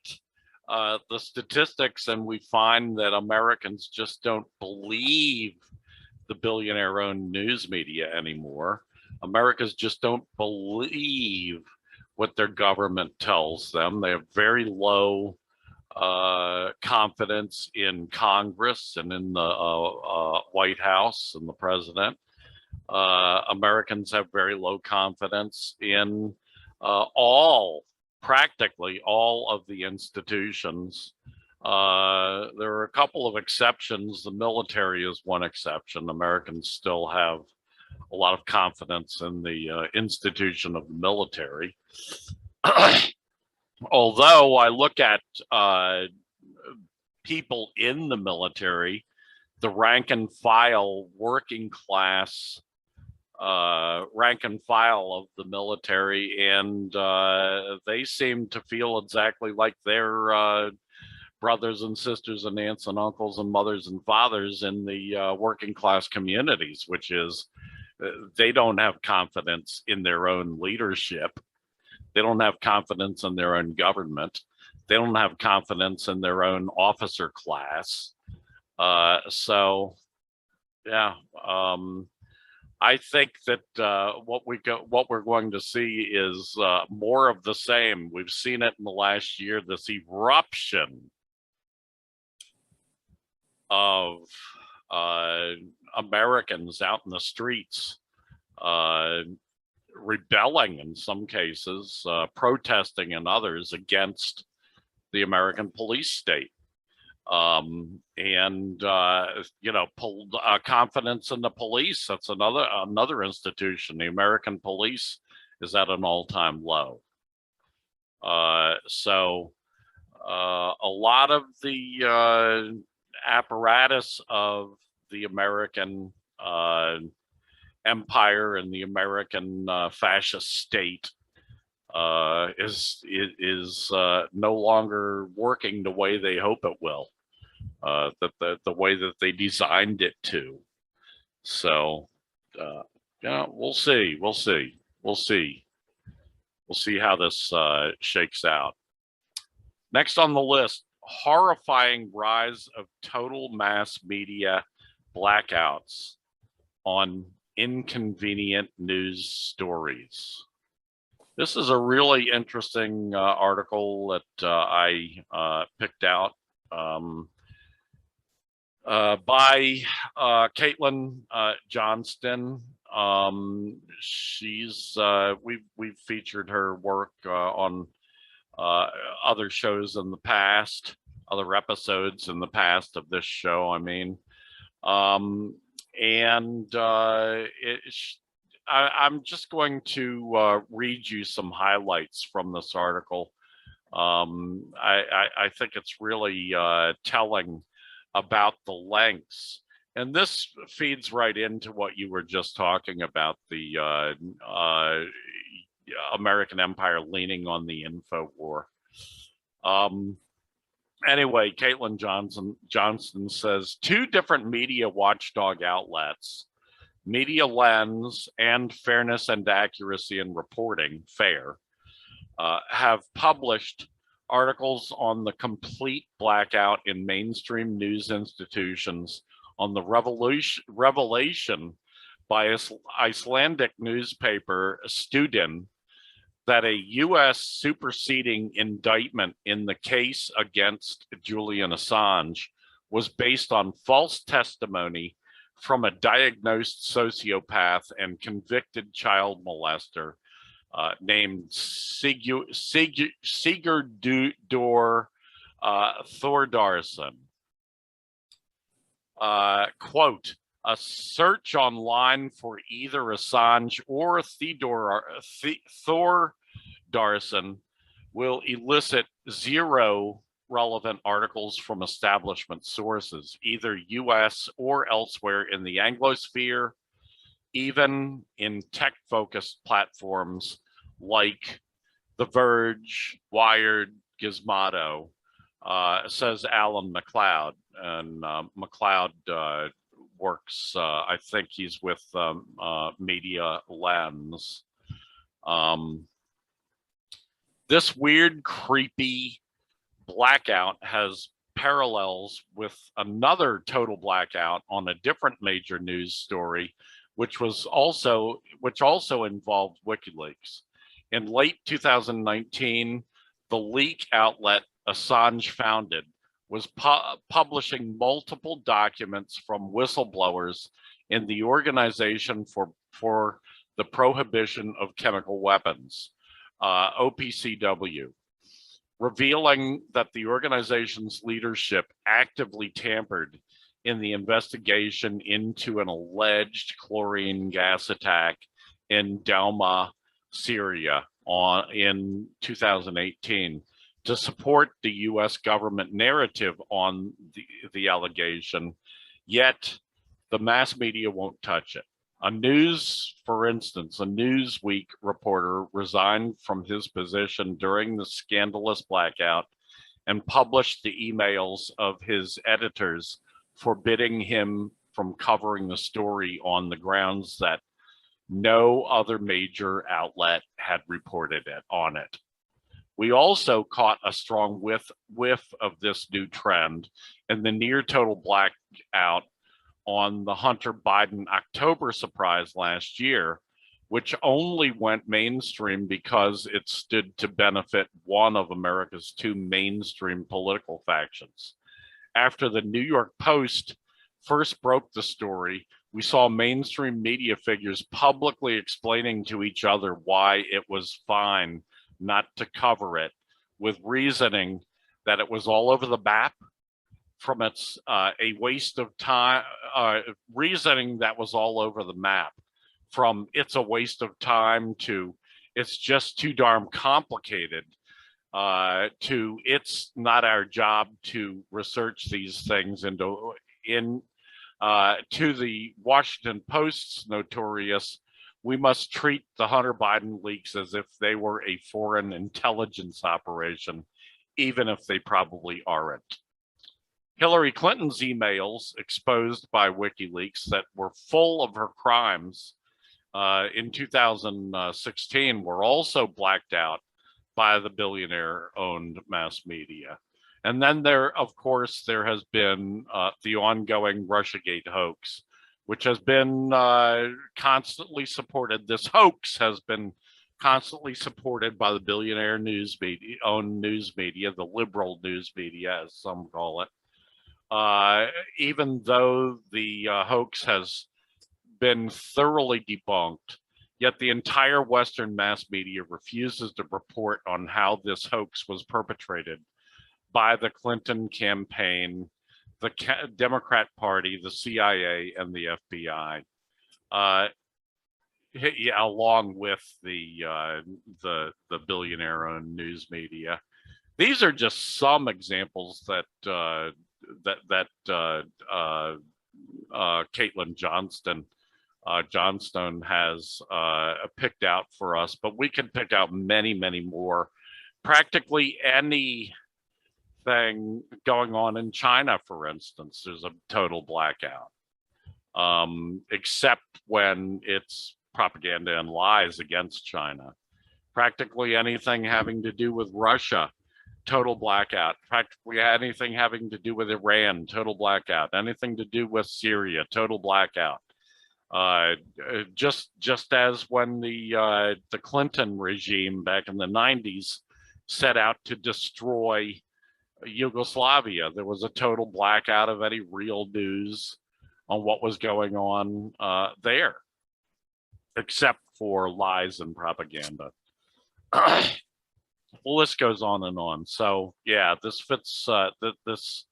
[SPEAKER 2] the statistics and we find that Americans just don't believe the billionaire-owned news media anymore. Americans just don't believe what their government tells them. They have very low confidence in Congress and in the White House and the president. Americans have very low confidence in practically all of the institutions There are a couple of exceptions. The military is one exception. Americans still have a lot of confidence in the institution of the military. Although I look at people in the military, the rank and file working class rank and file of the military, and they seem to feel exactly like their brothers and sisters and aunts and uncles and mothers and fathers in the working class communities, which is they don't have confidence in their own leadership. They don't have confidence in their own government. They don't have confidence in their own officer class. So, yeah, I think that what we're going to see is more of the same. We've seen it in the last year. This eruption of Americans out in the streets, rebelling in some cases, protesting in others against the American police state. And you know, confidence in the police. That's another institution. The American police is at an all-time low. So a lot of the apparatus of the American empire and the American fascist state is no longer working the way they hope it will, the way that they designed it to. So, yeah, we'll see how this shakes out. Next on the list, horrifying rise of total mass media blackouts on inconvenient news stories. This is a really interesting article that I picked out by Caitlin Johnston. We've featured her work on other shows in the past, other episodes in the past of this show, I mean. I'm just going to read you some highlights from this article. I think it's really telling about the lengths. And this feeds right into what you were just talking about, the American empire leaning on the info war. Anyway, Caitlin Johnston says, 2 different media watchdog outlets, Media Lens and Fairness and Accuracy in Reporting, FAIR, have published articles on the complete blackout in mainstream news institutions, on the revelation by Icelandic newspaper Studin that a U.S. superseding indictment in the case against Julian Assange was based on false testimony from a diagnosed sociopath and convicted child molester named Sigurdur Thordarson. Quote, a search online for either Assange or Thordarson will elicit 0 relevant articles from establishment sources, either US or elsewhere in the Anglosphere, even in tech-focused platforms like The Verge, Wired, Gizmodo, says Alan McLeod. And McLeod works, I think he's with Media Lens. This weird, creepy blackout has parallels with another total blackout on a different major news story, which also involved WikiLeaks. In late 2019, the leak outlet Assange founded was publishing multiple documents from whistleblowers in the Organization for the Prohibition of Chemical Weapons, OPCW. revealing that the organization's leadership actively tampered in the investigation into an alleged chlorine gas attack in Douma, Syria in 2018 to support the US government narrative on the allegation, yet the mass media won't touch it. For instance, a Newsweek reporter resigned from his position during the scandalous blackout and published the emails of his editors forbidding him from covering the story on the grounds that no other major outlet had reported on it. We also caught a strong whiff of this new trend in the near total blackout on the Hunter Biden October surprise last year, which only went mainstream because it stood to benefit one of America's two mainstream political factions. After the New York Post first broke the story, we saw mainstream media figures publicly explaining to each other why it was fine not to cover it, with reasoning that it was all over the map, from its a waste of time, reasoning that was all over the map, from it's a waste of time to it's just too darn complicated, to it's not our job to research these things to the Washington Post's notorious, we must treat the Hunter Biden leaks as if they were a foreign intelligence operation, even if they probably aren't. Hillary Clinton's emails exposed by WikiLeaks that were full of her crimes in 2016 were also blacked out by the billionaire-owned mass media. And then there has been the ongoing Russiagate hoax, which has been constantly supported. This hoax has been constantly supported by the billionaire owned news media, the liberal news media, as some call it. Even though the hoax has been thoroughly debunked, yet the entire Western mass media refuses to report on how this hoax was perpetrated by the Clinton campaign, the Democrat Party, the CIA, and the FBI, along with the billionaire-owned news media. These are just some examples that Caitlin Johnstone has picked out for us, but we can pick out many, many more. Practically anything going on in China, for instance, there's a total blackout, except when it's propaganda and lies against China. Practically anything having to do with Russia, total blackout. Practically anything having to do with Iran, total blackout. Anything to do with Syria, total blackout. Just as when the Clinton regime back in the 90s set out to destroy Yugoslavia, there was a total blackout of any real news on what was going on there, except for lies and propaganda. The list goes on and on. So yeah, this fits. This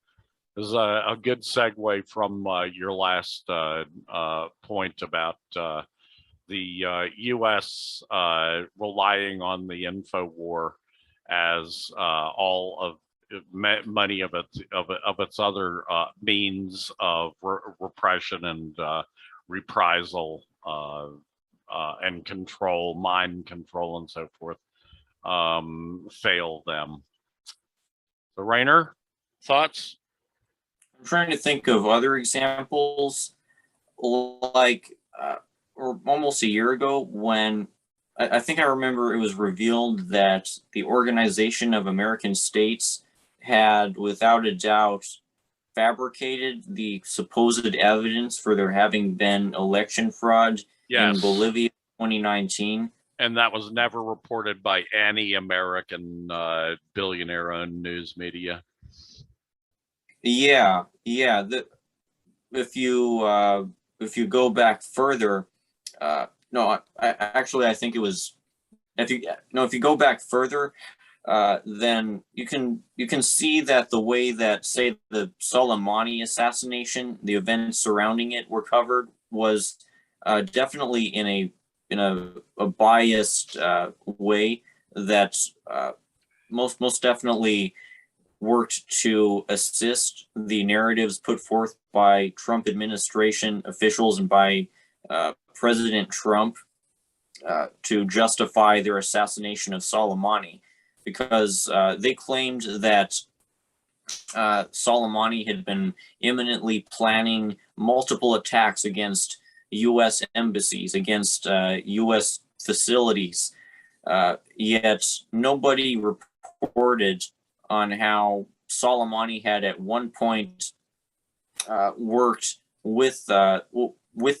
[SPEAKER 2] is a good segue from your last point about the U.S. Relying on the info war as all of many of its other means of repression and reprisal and control, mind control, and so forth, fail them. So, Rainer, thoughts?
[SPEAKER 3] I'm trying to think of other examples, like almost a year ago when I think I remember it was revealed that the Organization of American States had, without a doubt, fabricated the supposed evidence for there having been election fraud in Bolivia 2019.
[SPEAKER 2] And that was never reported by any American billionaire-owned news media.
[SPEAKER 3] Yeah. If you go back further, I think it was. If you go back further, then you can see that the way that, say, the Soleimani assassination, the events surrounding it were covered, was definitely in a biased way that most definitely worked to assist the narratives put forth by Trump administration officials and by President Trump to justify their assassination of Soleimani, because they claimed that Soleimani had been imminently planning multiple attacks against U.S. embassies, against U.S. facilities, yet nobody reported on how Soleimani had at one point worked with the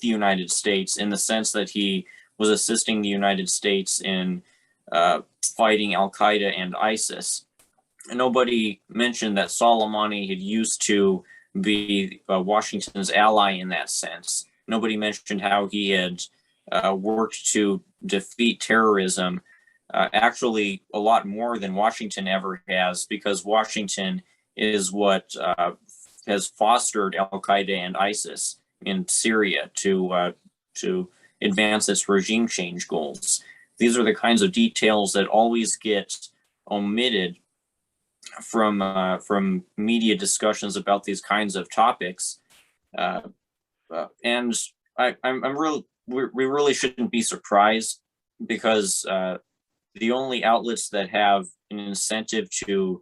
[SPEAKER 3] United States, in the sense that he was assisting the United States in fighting Al Qaeda and ISIS. And nobody mentioned that Soleimani had used to be Washington's ally in that sense. Nobody mentioned how he had worked to defeat terrorism, actually a lot more than Washington ever has, because Washington is what has fostered Al Qaeda and ISIS in Syria to advance its regime change goals. These are the kinds of details that always get omitted from media discussions about these kinds of topics, and we really shouldn't be surprised, because the only outlets that have an incentive to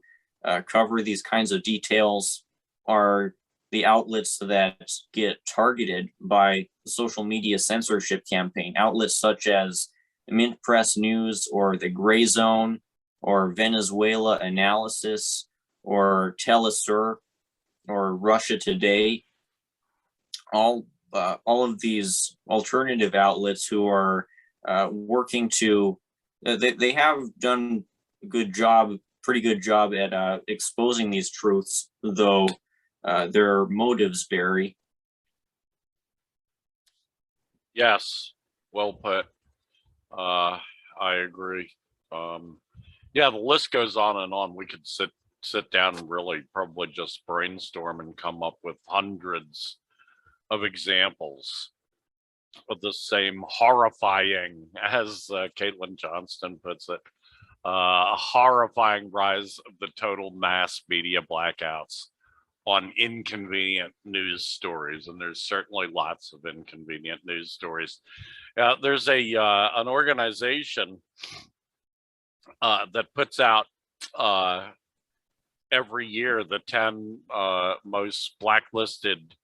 [SPEAKER 3] cover these kinds of details are the outlets that get targeted by the social media censorship campaign. Outlets such as Mint Press News, or The Gray Zone, or Venezuela Analysis, or Telesur, or Russia Today. All of these alternative outlets who are working to, they have done pretty good job at exposing these truths, though their motives vary.
[SPEAKER 2] Yes, well put. I agree. Yeah, the list goes on and on. We could sit down and really probably just brainstorm and come up with hundreds of examples of the same horrifying, as Caitlin Johnston puts it, a horrifying rise of the total mass media blackouts on inconvenient news stories. And there's certainly lots of inconvenient news stories. There's an organization that puts out every year the 10 most blacklisted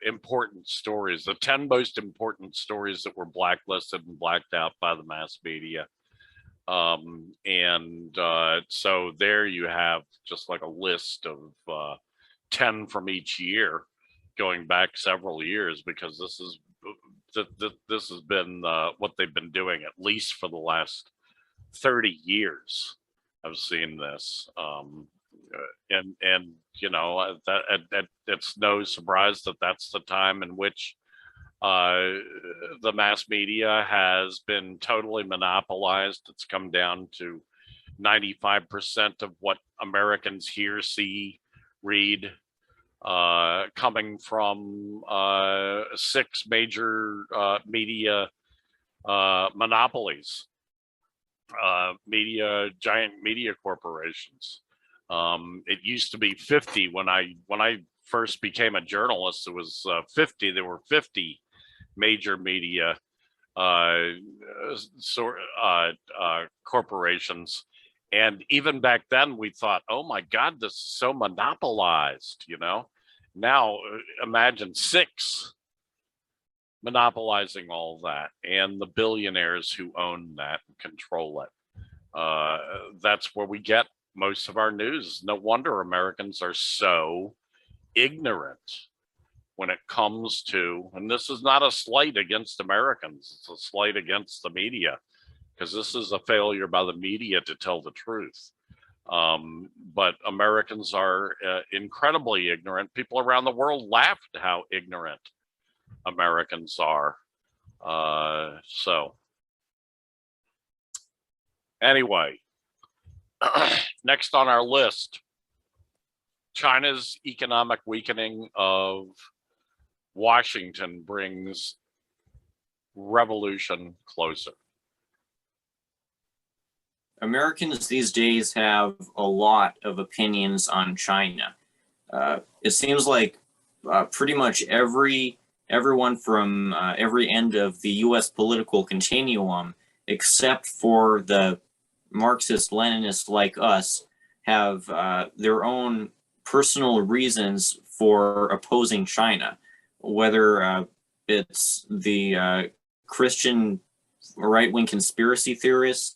[SPEAKER 2] important stories, the 10 most important stories that were blacklisted and blacked out by the mass media. So there you have just like a list of 10 from each year, going back several years, because this has been what they've been doing at least for the last 30 years. I've seen this, and you know, that it's no surprise that that's the time in which the mass media has been totally monopolized. It's come down to 95% of what Americans hear, see, read, coming from 6 major media monopolies, giant media corporations. It used to be 50 when I first became a journalist. It was 50. There were 50 major media corporations, and even back then we thought, oh my God, this is so monopolized. You know, now imagine 6 monopolizing all that, and the billionaires who own that and control it. That's where we get most of our news. No wonder Americans are so ignorant when it comes to, and this is not a slight against Americans, it's a slight against the media, because this is a failure by the media to tell the truth. But Americans are incredibly ignorant. People around the world laugh at how ignorant Americans are. So anyway, Next on our list, China's economic weakening of Washington brings revolution closer.
[SPEAKER 3] Americans these days have a lot of opinions on China. It seems like pretty much everyone from every end of the U.S. political continuum, except for the Marxist-Leninists like us, have their own personal reasons for opposing China, whether it's the Christian right-wing conspiracy theorists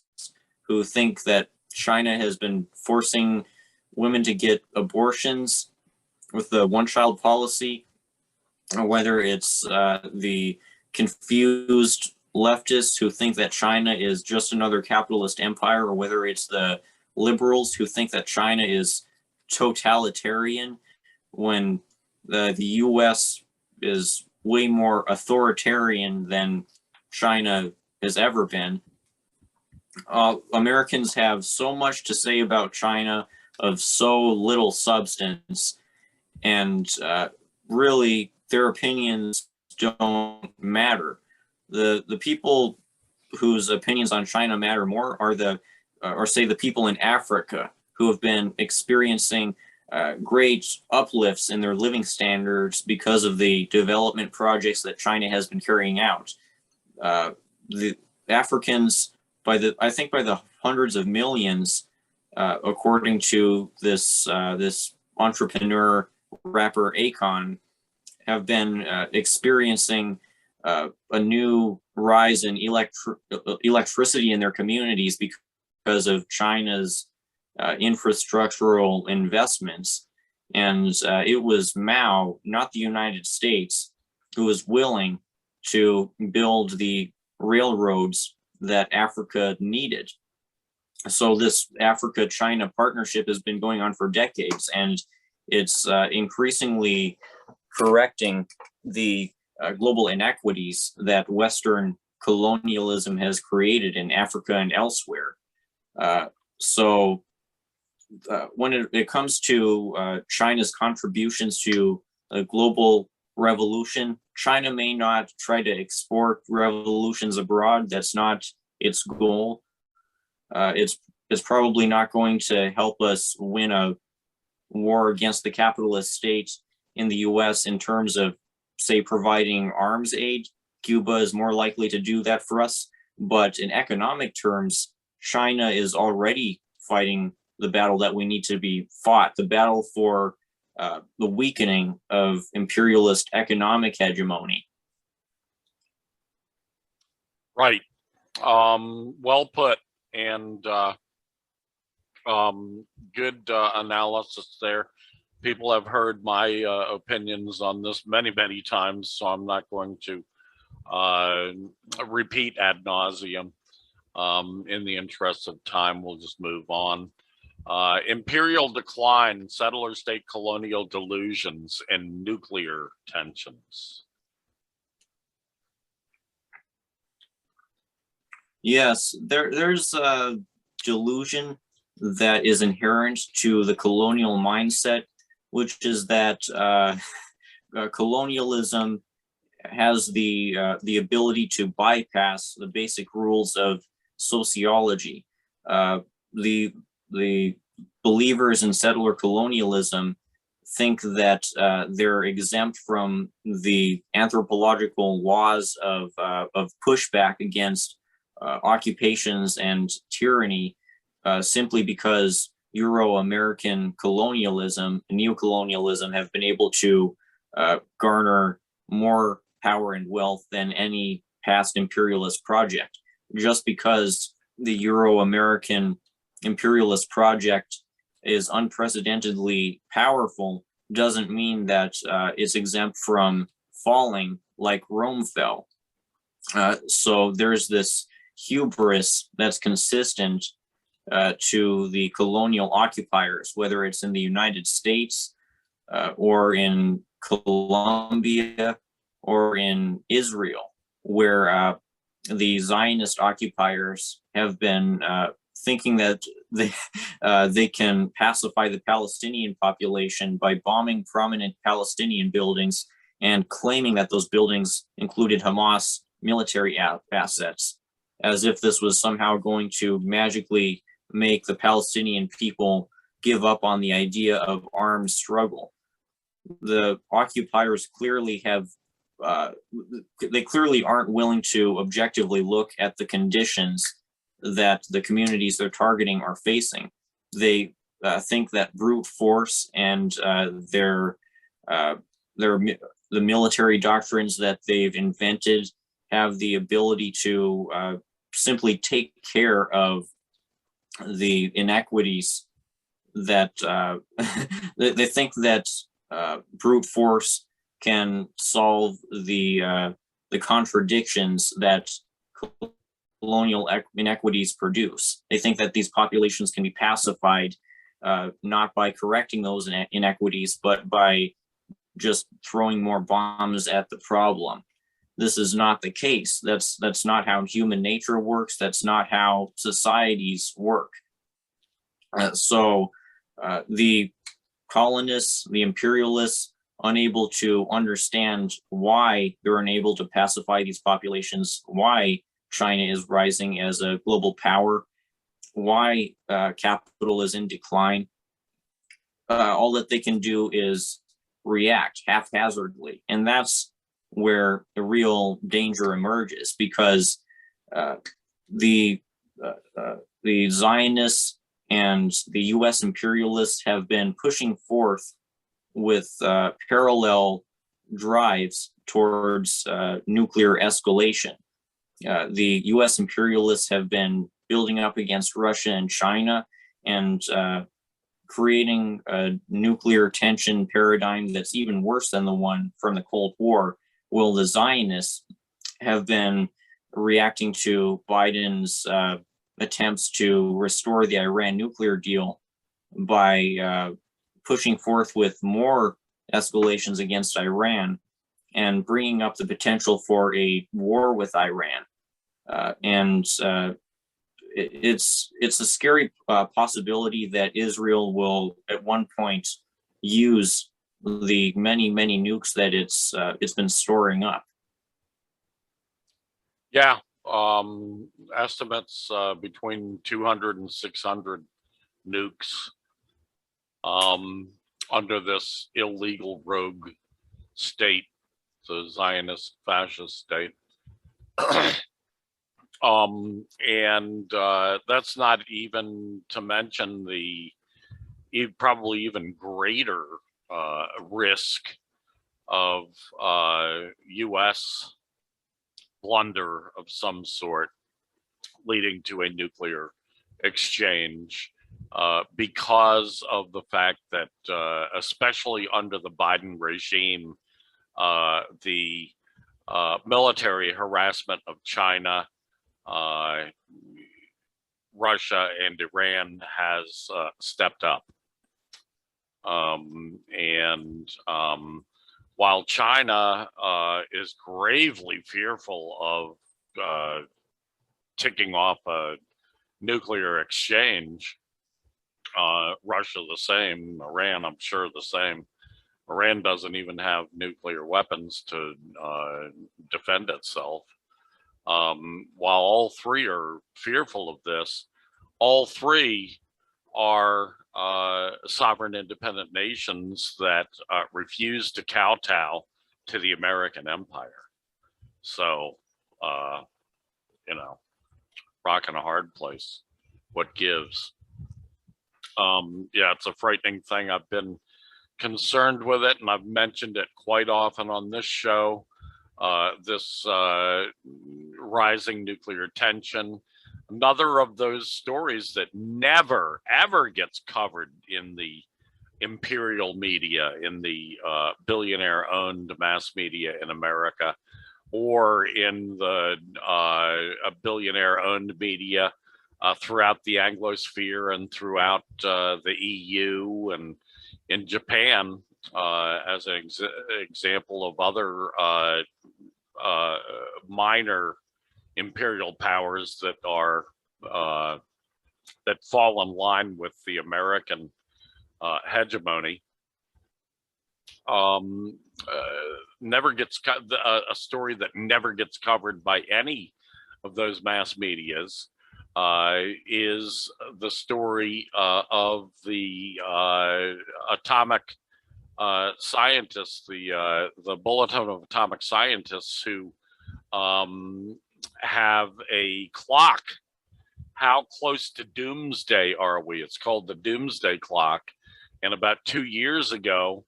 [SPEAKER 3] who think that China has been forcing women to get abortions with the one-child policy, or whether it's the confused leftists who think that China is just another capitalist empire, or whether it's the liberals who think that China is totalitarian when the US is way more authoritarian than China has ever been. Americans have so much to say about China of so little substance, and really their opinions don't matter. The people whose opinions on China matter more are say the people in Africa who have been experiencing great uplifts in their living standards because of the development projects that China has been carrying out. The Africans, I think by the hundreds of millions, according to this entrepreneur rapper Akon, have been experiencing a new rise in electricity in their communities because of China's infrastructural investments. And it was Mao, not the United States, who was willing to build the railroads that Africa needed. So this Africa-China partnership has been going on for decades, and it's increasingly correcting the global inequities that Western colonialism has created in Africa and elsewhere. So when it comes to China's contributions to a global revolution, China may not try to export revolutions abroad. That's not its goal. It's probably not going to help us win a war against the capitalist state in the US in terms of, say, providing arms aid. Cuba is more likely to do that for us. But in economic terms, China is already fighting the battle that we need to be fought, the battle for the weakening of imperialist economic hegemony.
[SPEAKER 2] Right. Well put, and good analysis there. People have heard my opinions on this many, many times, so I'm not going to repeat ad nauseum. In the interest of time, we'll just move on. Imperial decline, settler state colonial delusions, and nuclear tensions.
[SPEAKER 3] Yes, there's a delusion that is inherent to the colonial mindset, which is that colonialism has the ability to bypass the basic rules of sociology. The believers in settler colonialism think that they're exempt from the anthropological laws of pushback against occupations and tyranny simply because Euro-American colonialism and neocolonialism have been able to garner more power and wealth than any past imperialist project. Just because the Euro-American imperialist project is unprecedentedly powerful doesn't mean that it's exempt from falling like Rome fell. So there's this hubris that's consistent to the colonial occupiers, whether it's in the United States or in Colombia or in Israel, where the Zionist occupiers have been thinking that they can pacify the Palestinian population by bombing prominent Palestinian buildings and claiming that those buildings included Hamas military assets, as if this was somehow going to magically make the Palestinian people give up on the idea of armed struggle. The occupiers clearly have, they clearly aren't willing to objectively look at the conditions that the communities they're targeting are facing. They think that brute force and the military doctrines that they've invented have the ability to simply take care of the inequities that they think that brute force can solve the contradictions that colonial inequities produce. They think that these populations can be pacified not by correcting those inequities, but by just throwing more bombs at the problem. This is not the case. That's not how human nature works. That's not how societies work. So the colonists, the imperialists, unable to understand why they're unable to pacify these populations, why China is rising as a global power, why capital is in decline. All that they can do is react haphazardly. And that's where the real danger emerges, because the Zionists and the US imperialists have been pushing forth with parallel drives towards nuclear escalation. The US imperialists have been building up against Russia and China and creating a nuclear tension paradigm that's even worse than the one from the Cold War. While the Zionists have been reacting to Biden's attempts to restore the Iran nuclear deal by pushing forth with more escalations against Iran and bringing up the potential for a war with Iran. It's a scary possibility that Israel will at one point use the many nukes that it's been storing up.
[SPEAKER 2] Yeah, estimates between 200 and 600 nukes under this illegal rogue state, the Zionist fascist state. And that's not even to mention the probably even greater risk of US blunder of some sort leading to a nuclear exchange because of the fact that especially under the Biden regime, the military harassment of China, Russia and Iran has stepped up. While China is gravely fearful of ticking off a nuclear exchange, Russia the same, Iran I'm sure the same. Iran doesn't even have nuclear weapons to defend itself. While all three are fearful of this, all three are sovereign independent nations that refuse to kowtow to the American empire. So, rock in a hard place. What gives? Yeah, it's a frightening thing. I've been concerned with it, and I've mentioned it quite often on this show. This rising nuclear tension, another of those stories that never ever gets covered in the imperial media, in the billionaire owned mass media in America, or in the billionaire owned media throughout the Anglosphere and throughout the EU and in Japan, as an example of other minor imperial powers that are that fall in line with the American hegemony. Never gets a story that never gets covered by any of those mass medias is the story of the atomic scientists, the Bulletin of Atomic Scientists, who have a clock. How close to doomsday are we? It's called the doomsday clock. And about 2 years ago,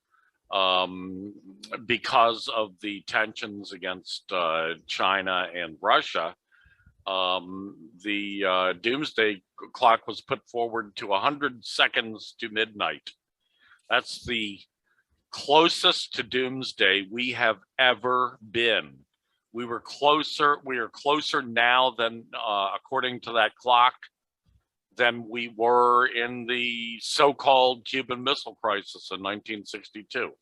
[SPEAKER 2] because of the tensions against China and Russia, the doomsday clock was put forward to 100 seconds to midnight. That's the closest to doomsday we have ever been. We are closer now than, according to that clock, than we were in the so-called Cuban Missile Crisis in 1962.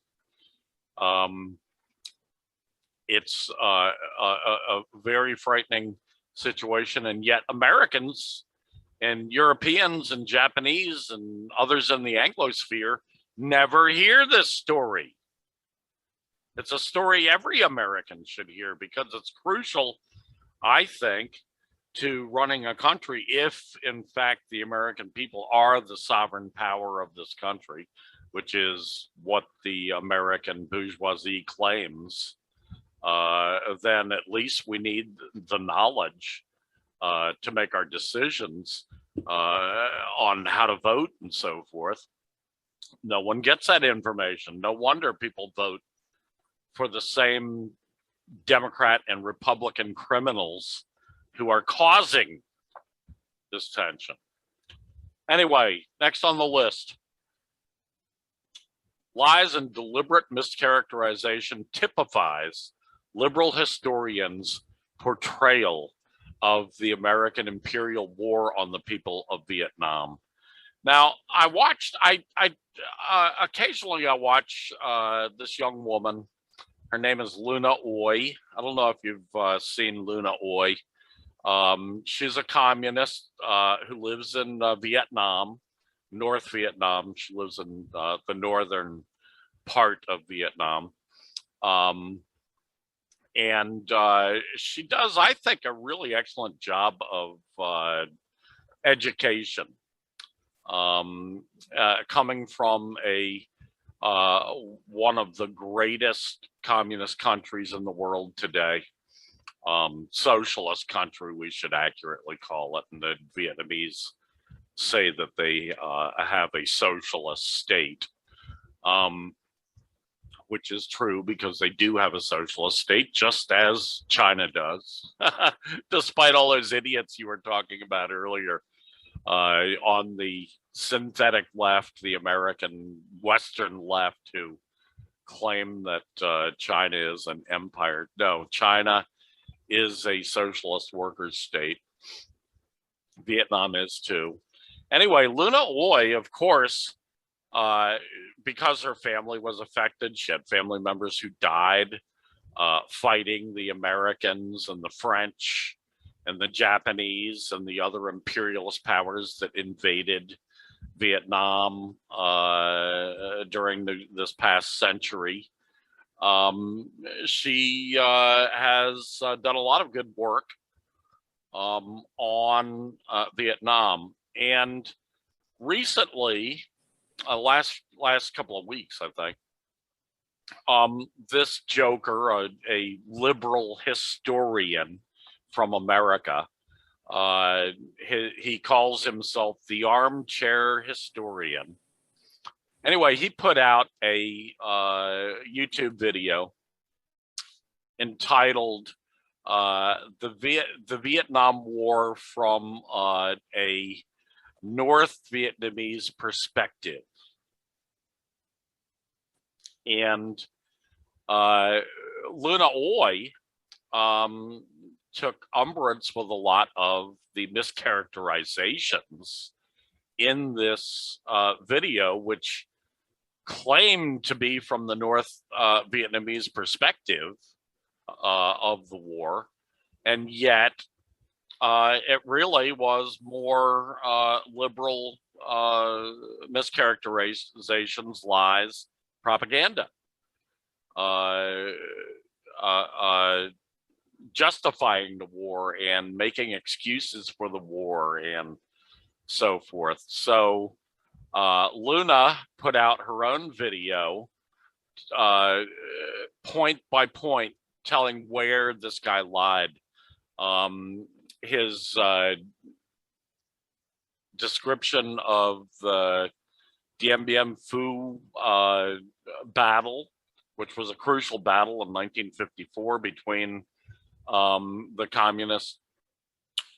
[SPEAKER 2] It's a very frightening situation, and yet Americans and Europeans and Japanese and others in the Anglosphere never hear this story. It's a story every American should hear because it's crucial, I think, to running a country if, in fact, the American people are the sovereign power of this country, which is what the American bourgeoisie claims. Then at least we need the knowledge to make our decisions on how to vote and so forth. No one gets that information. No wonder people vote for the same Democrat and Republican criminals who are causing this tension. Anyway, next on the list, lies and deliberate mischaracterization typifies liberal historians' portrayal of the American Imperial War on the people of Vietnam. Now, occasionally I watch this young woman. Her name is Luna Oy. I don't know if you've seen Luna Oy. She's a communist who lives in Vietnam, North Vietnam. She lives in the northern part of Vietnam. And she does, I think, a really excellent job of education, coming from one of the greatest communist countries in the world today. Socialist country, we should accurately call it. And the Vietnamese say that they have a socialist state, which is true because they do have a socialist state, just as China does, despite all those idiots you were talking about earlier on the synthetic left, the American Western left, who claim that China is an empire. No, China is a socialist workers' state. Vietnam is too. Anyway, Luna Oy, of course, because her family was affected, she had family members who died fighting the Americans and the French and the Japanese and the other imperialist powers that invaded Vietnam during this past century. She has done a lot of good work on Vietnam, and recently, last couple of weeks, I think, this joker, a liberal historian from America, he calls himself the armchair historian. Anyway, he put out a YouTube video entitled the Vietnam War from a North Vietnamese perspective. And Luna Oy took umbrance with a lot of the mischaracterizations in this video, which claimed to be from the North Vietnamese perspective of the war, and yet It really was more liberal mischaracterizations, lies, propaganda, uh, justifying the war and making excuses for the war and so forth. So Luna put out her own video, point by point, telling where this guy lied. His description of the Dien Bien Phu battle, which was a crucial battle in 1954 between the communist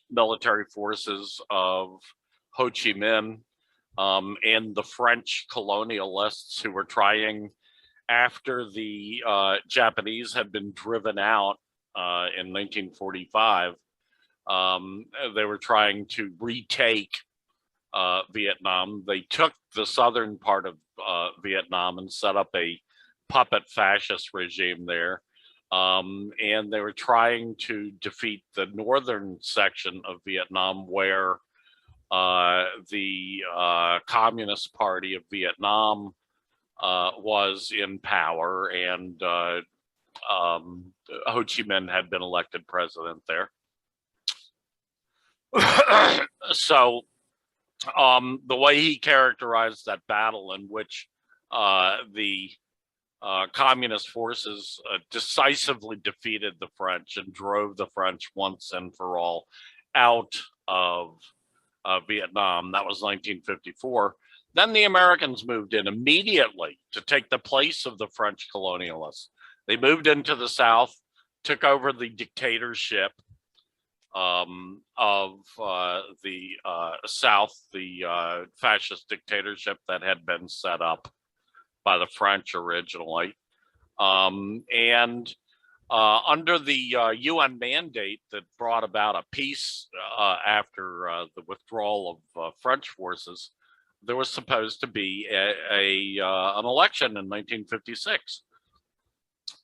[SPEAKER 2] military forces of Ho Chi Minh and the French colonialists who were trying, after the Japanese had been driven out in 1945, they were trying to retake Vietnam. They took the southern part of Vietnam and set up a puppet fascist regime there. And they were trying to defeat the northern section of Vietnam, where the Communist Party of Vietnam was in power, and Ho Chi Minh had been elected president there. So the way he characterized that battle, in which the communist forces decisively defeated the French and drove the French once and for all out of Vietnam. That was 1954. Then the Americans moved in immediately to take the place of the French colonialists. They moved into the South, took over the dictatorship of the South, the fascist dictatorship that had been set up by the French originally. And under the UN mandate that brought about a peace after the withdrawal of French forces, there was supposed to be an election in 1956,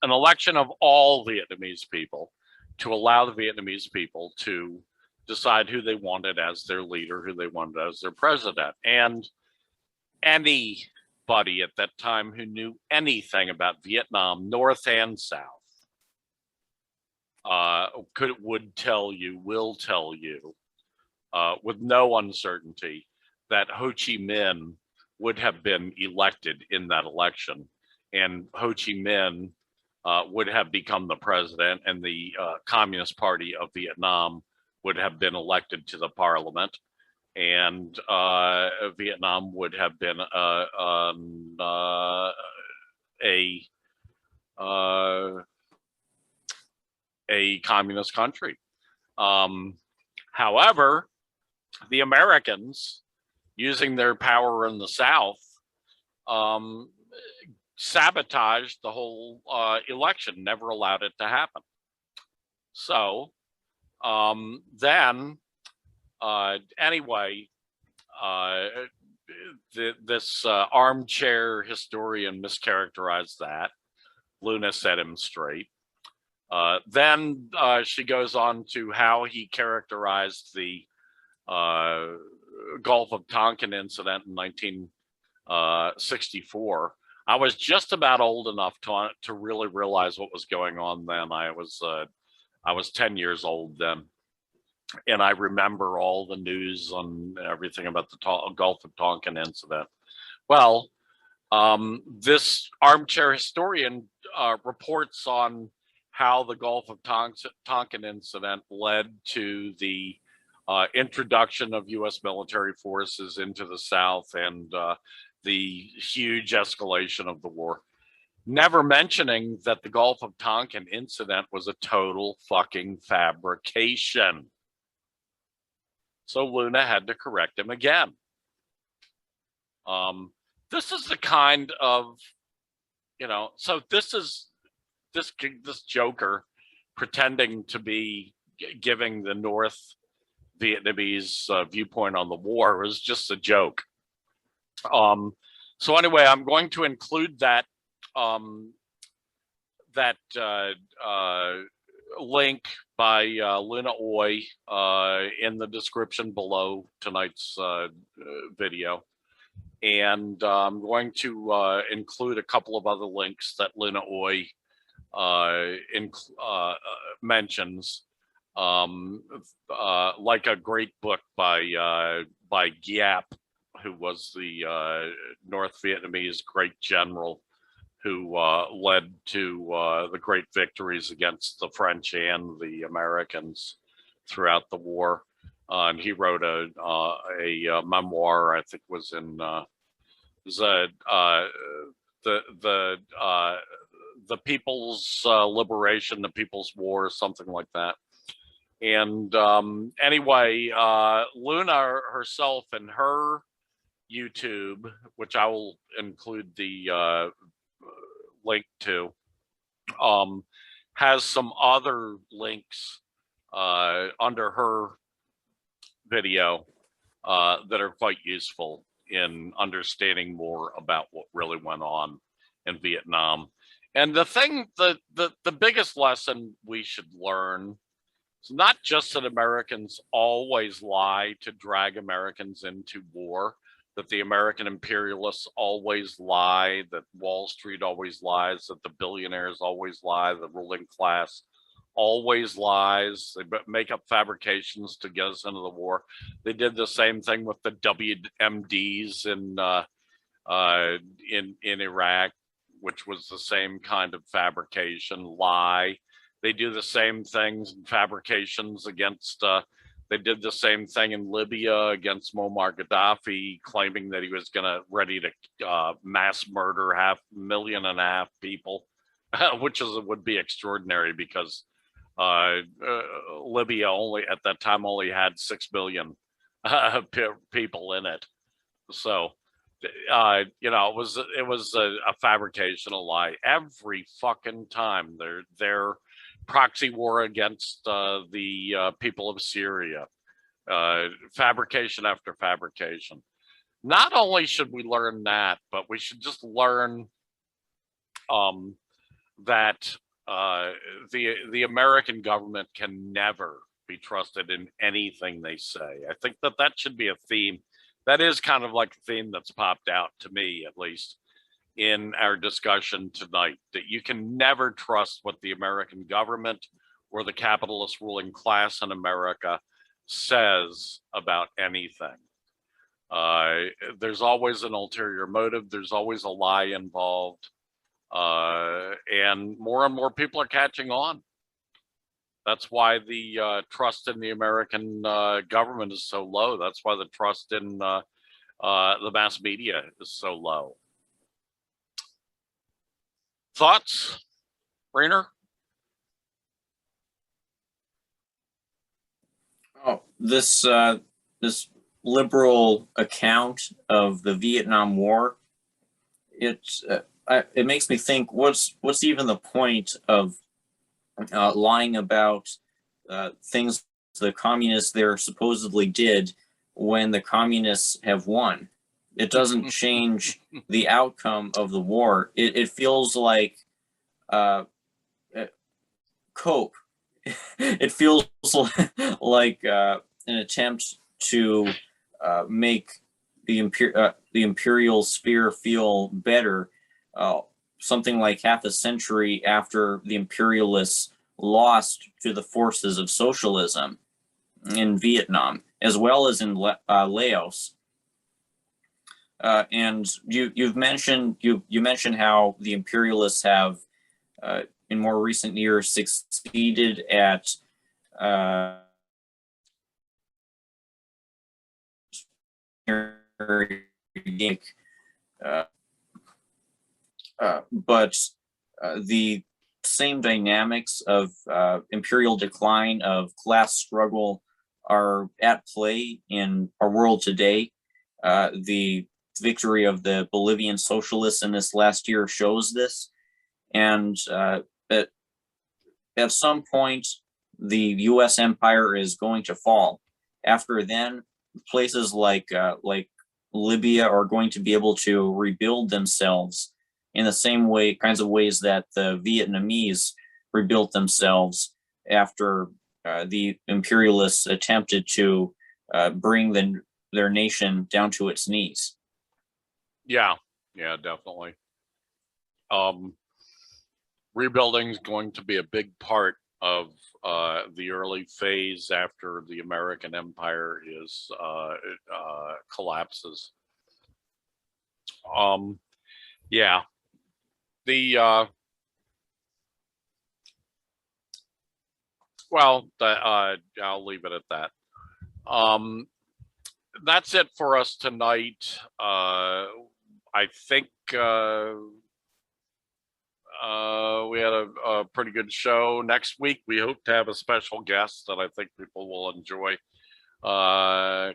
[SPEAKER 2] an election of all Vietnamese people, to allow the Vietnamese people to decide who they wanted as their leader, who they wanted as their president. And anybody at that time who knew anything about Vietnam, North and South, will tell you with no uncertainty that Ho Chi Minh would have been elected in that election, and Ho Chi Minh would have become the president, and the Communist Party of Vietnam would have been elected to the parliament, and Vietnam would have been a communist country. However, the Americans, using their power in the South, sabotaged the whole election, never allowed it to happen. So then, anyway, this armchair historian mischaracterized that. Luna set him straight. Then she goes on to how he characterized the Gulf of Tonkin incident in 1964. I was just about old enough to really realize what was going on then. I was 10 years old then, and I remember all the news and everything about the Gulf of Tonkin incident. Well, this armchair historian reports on how the Gulf of Tonkin incident led to the introduction of U.S. military forces into the South and the huge escalation of the war, never mentioning that the Gulf of Tonkin incident was a total fucking fabrication. So Luna had to correct him again. This is the kind of, so this is this joker pretending to be giving the North Vietnamese viewpoint on the war was just a joke. So anyway, I'm going to include that link by Luna Oy in the description below tonight's video. And I'm going to include a couple of other links that Luna Oy mentions, like a great book by Giap, who was the North Vietnamese great general who led to the great victories against the French and the Americans throughout the war. And he wrote a memoir, I think was in the People's Liberation, the People's War, something like that. And anyway, Luna herself and her YouTube, which I will include the link to, has some other links under her video that are quite useful in understanding more about what really went on in Vietnam. And the thing, the biggest lesson we should learn is not just that Americans always lie to drag Americans into war, that the American imperialists always lie, that Wall Street always lies, that the billionaires always lie, the ruling class always lies. They make up fabrications to get us into the war. They did the same thing with the WMDs in Iraq, which was the same kind of fabrication, lie. They do the same things and fabrications against, they did the same thing in Libya against Muammar Gaddafi, claiming that he was ready to mass murder 5.5 million people, which would be extraordinary because Libya at that time only had 6 million people in it. So, it was a fabrication, a lie every fucking time. Their proxy war against the people of Syria, fabrication after fabrication. Not only should we learn that, but we should just learn that the American government can never be trusted in anything they say. I think that should be a theme. That is kind of like a theme that's popped out to me, at least in our discussion tonight, that you can never trust what the American government or the capitalist ruling class in America says about anything. There's always an ulterior motive. There's always a lie involved. And more people are catching on. That's why the trust in the American government is so low. That's why the trust in the mass media is so low. Thoughts, Rainer?
[SPEAKER 3] Oh, this liberal account of the Vietnam War, it makes me think, what's even the point of lying about things the communists there supposedly did when the communists have won? It doesn't change the outcome of the war. It feels like cope. It feels like an attempt to make the imperial sphere feel better. Something like half a century after the imperialists lost to the forces of socialism in Vietnam, as well as in Laos. And you mentioned how the imperialists have, in more recent years, succeeded at but the same dynamics of imperial decline, of class struggle, are at play in our world today. The victory of the Bolivian socialists in this last year shows this. And at some point, the U.S. empire is going to fall. After then, places like Libya are going to be able to rebuild themselves in the same kinds of ways that the Vietnamese rebuilt themselves after the imperialists attempted to bring their nation down to its knees.
[SPEAKER 2] Yeah, definitely. Rebuilding is going to be a big part of the early phase after the American Empire is collapses. Yeah, I'll leave it at that. That's it for us tonight. I think we had a pretty good show. Next week, we hope to have a special guest that I think people will enjoy.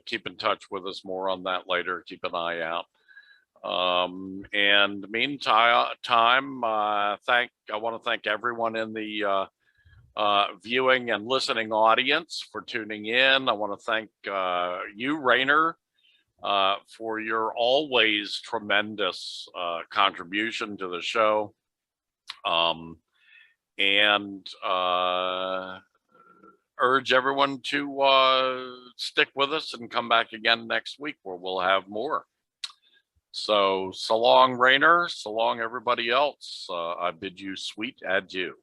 [SPEAKER 2] Keep in touch with us more on that later. Keep an eye out. And meantime, I want to thank everyone in the viewing and listening audience for tuning in. I want to thank you, Rainer, for your always tremendous contribution to the show. And urge everyone to stick with us and come back again next week where we'll have more. So long, Rainer. So long, everybody else. I bid you sweet adieu.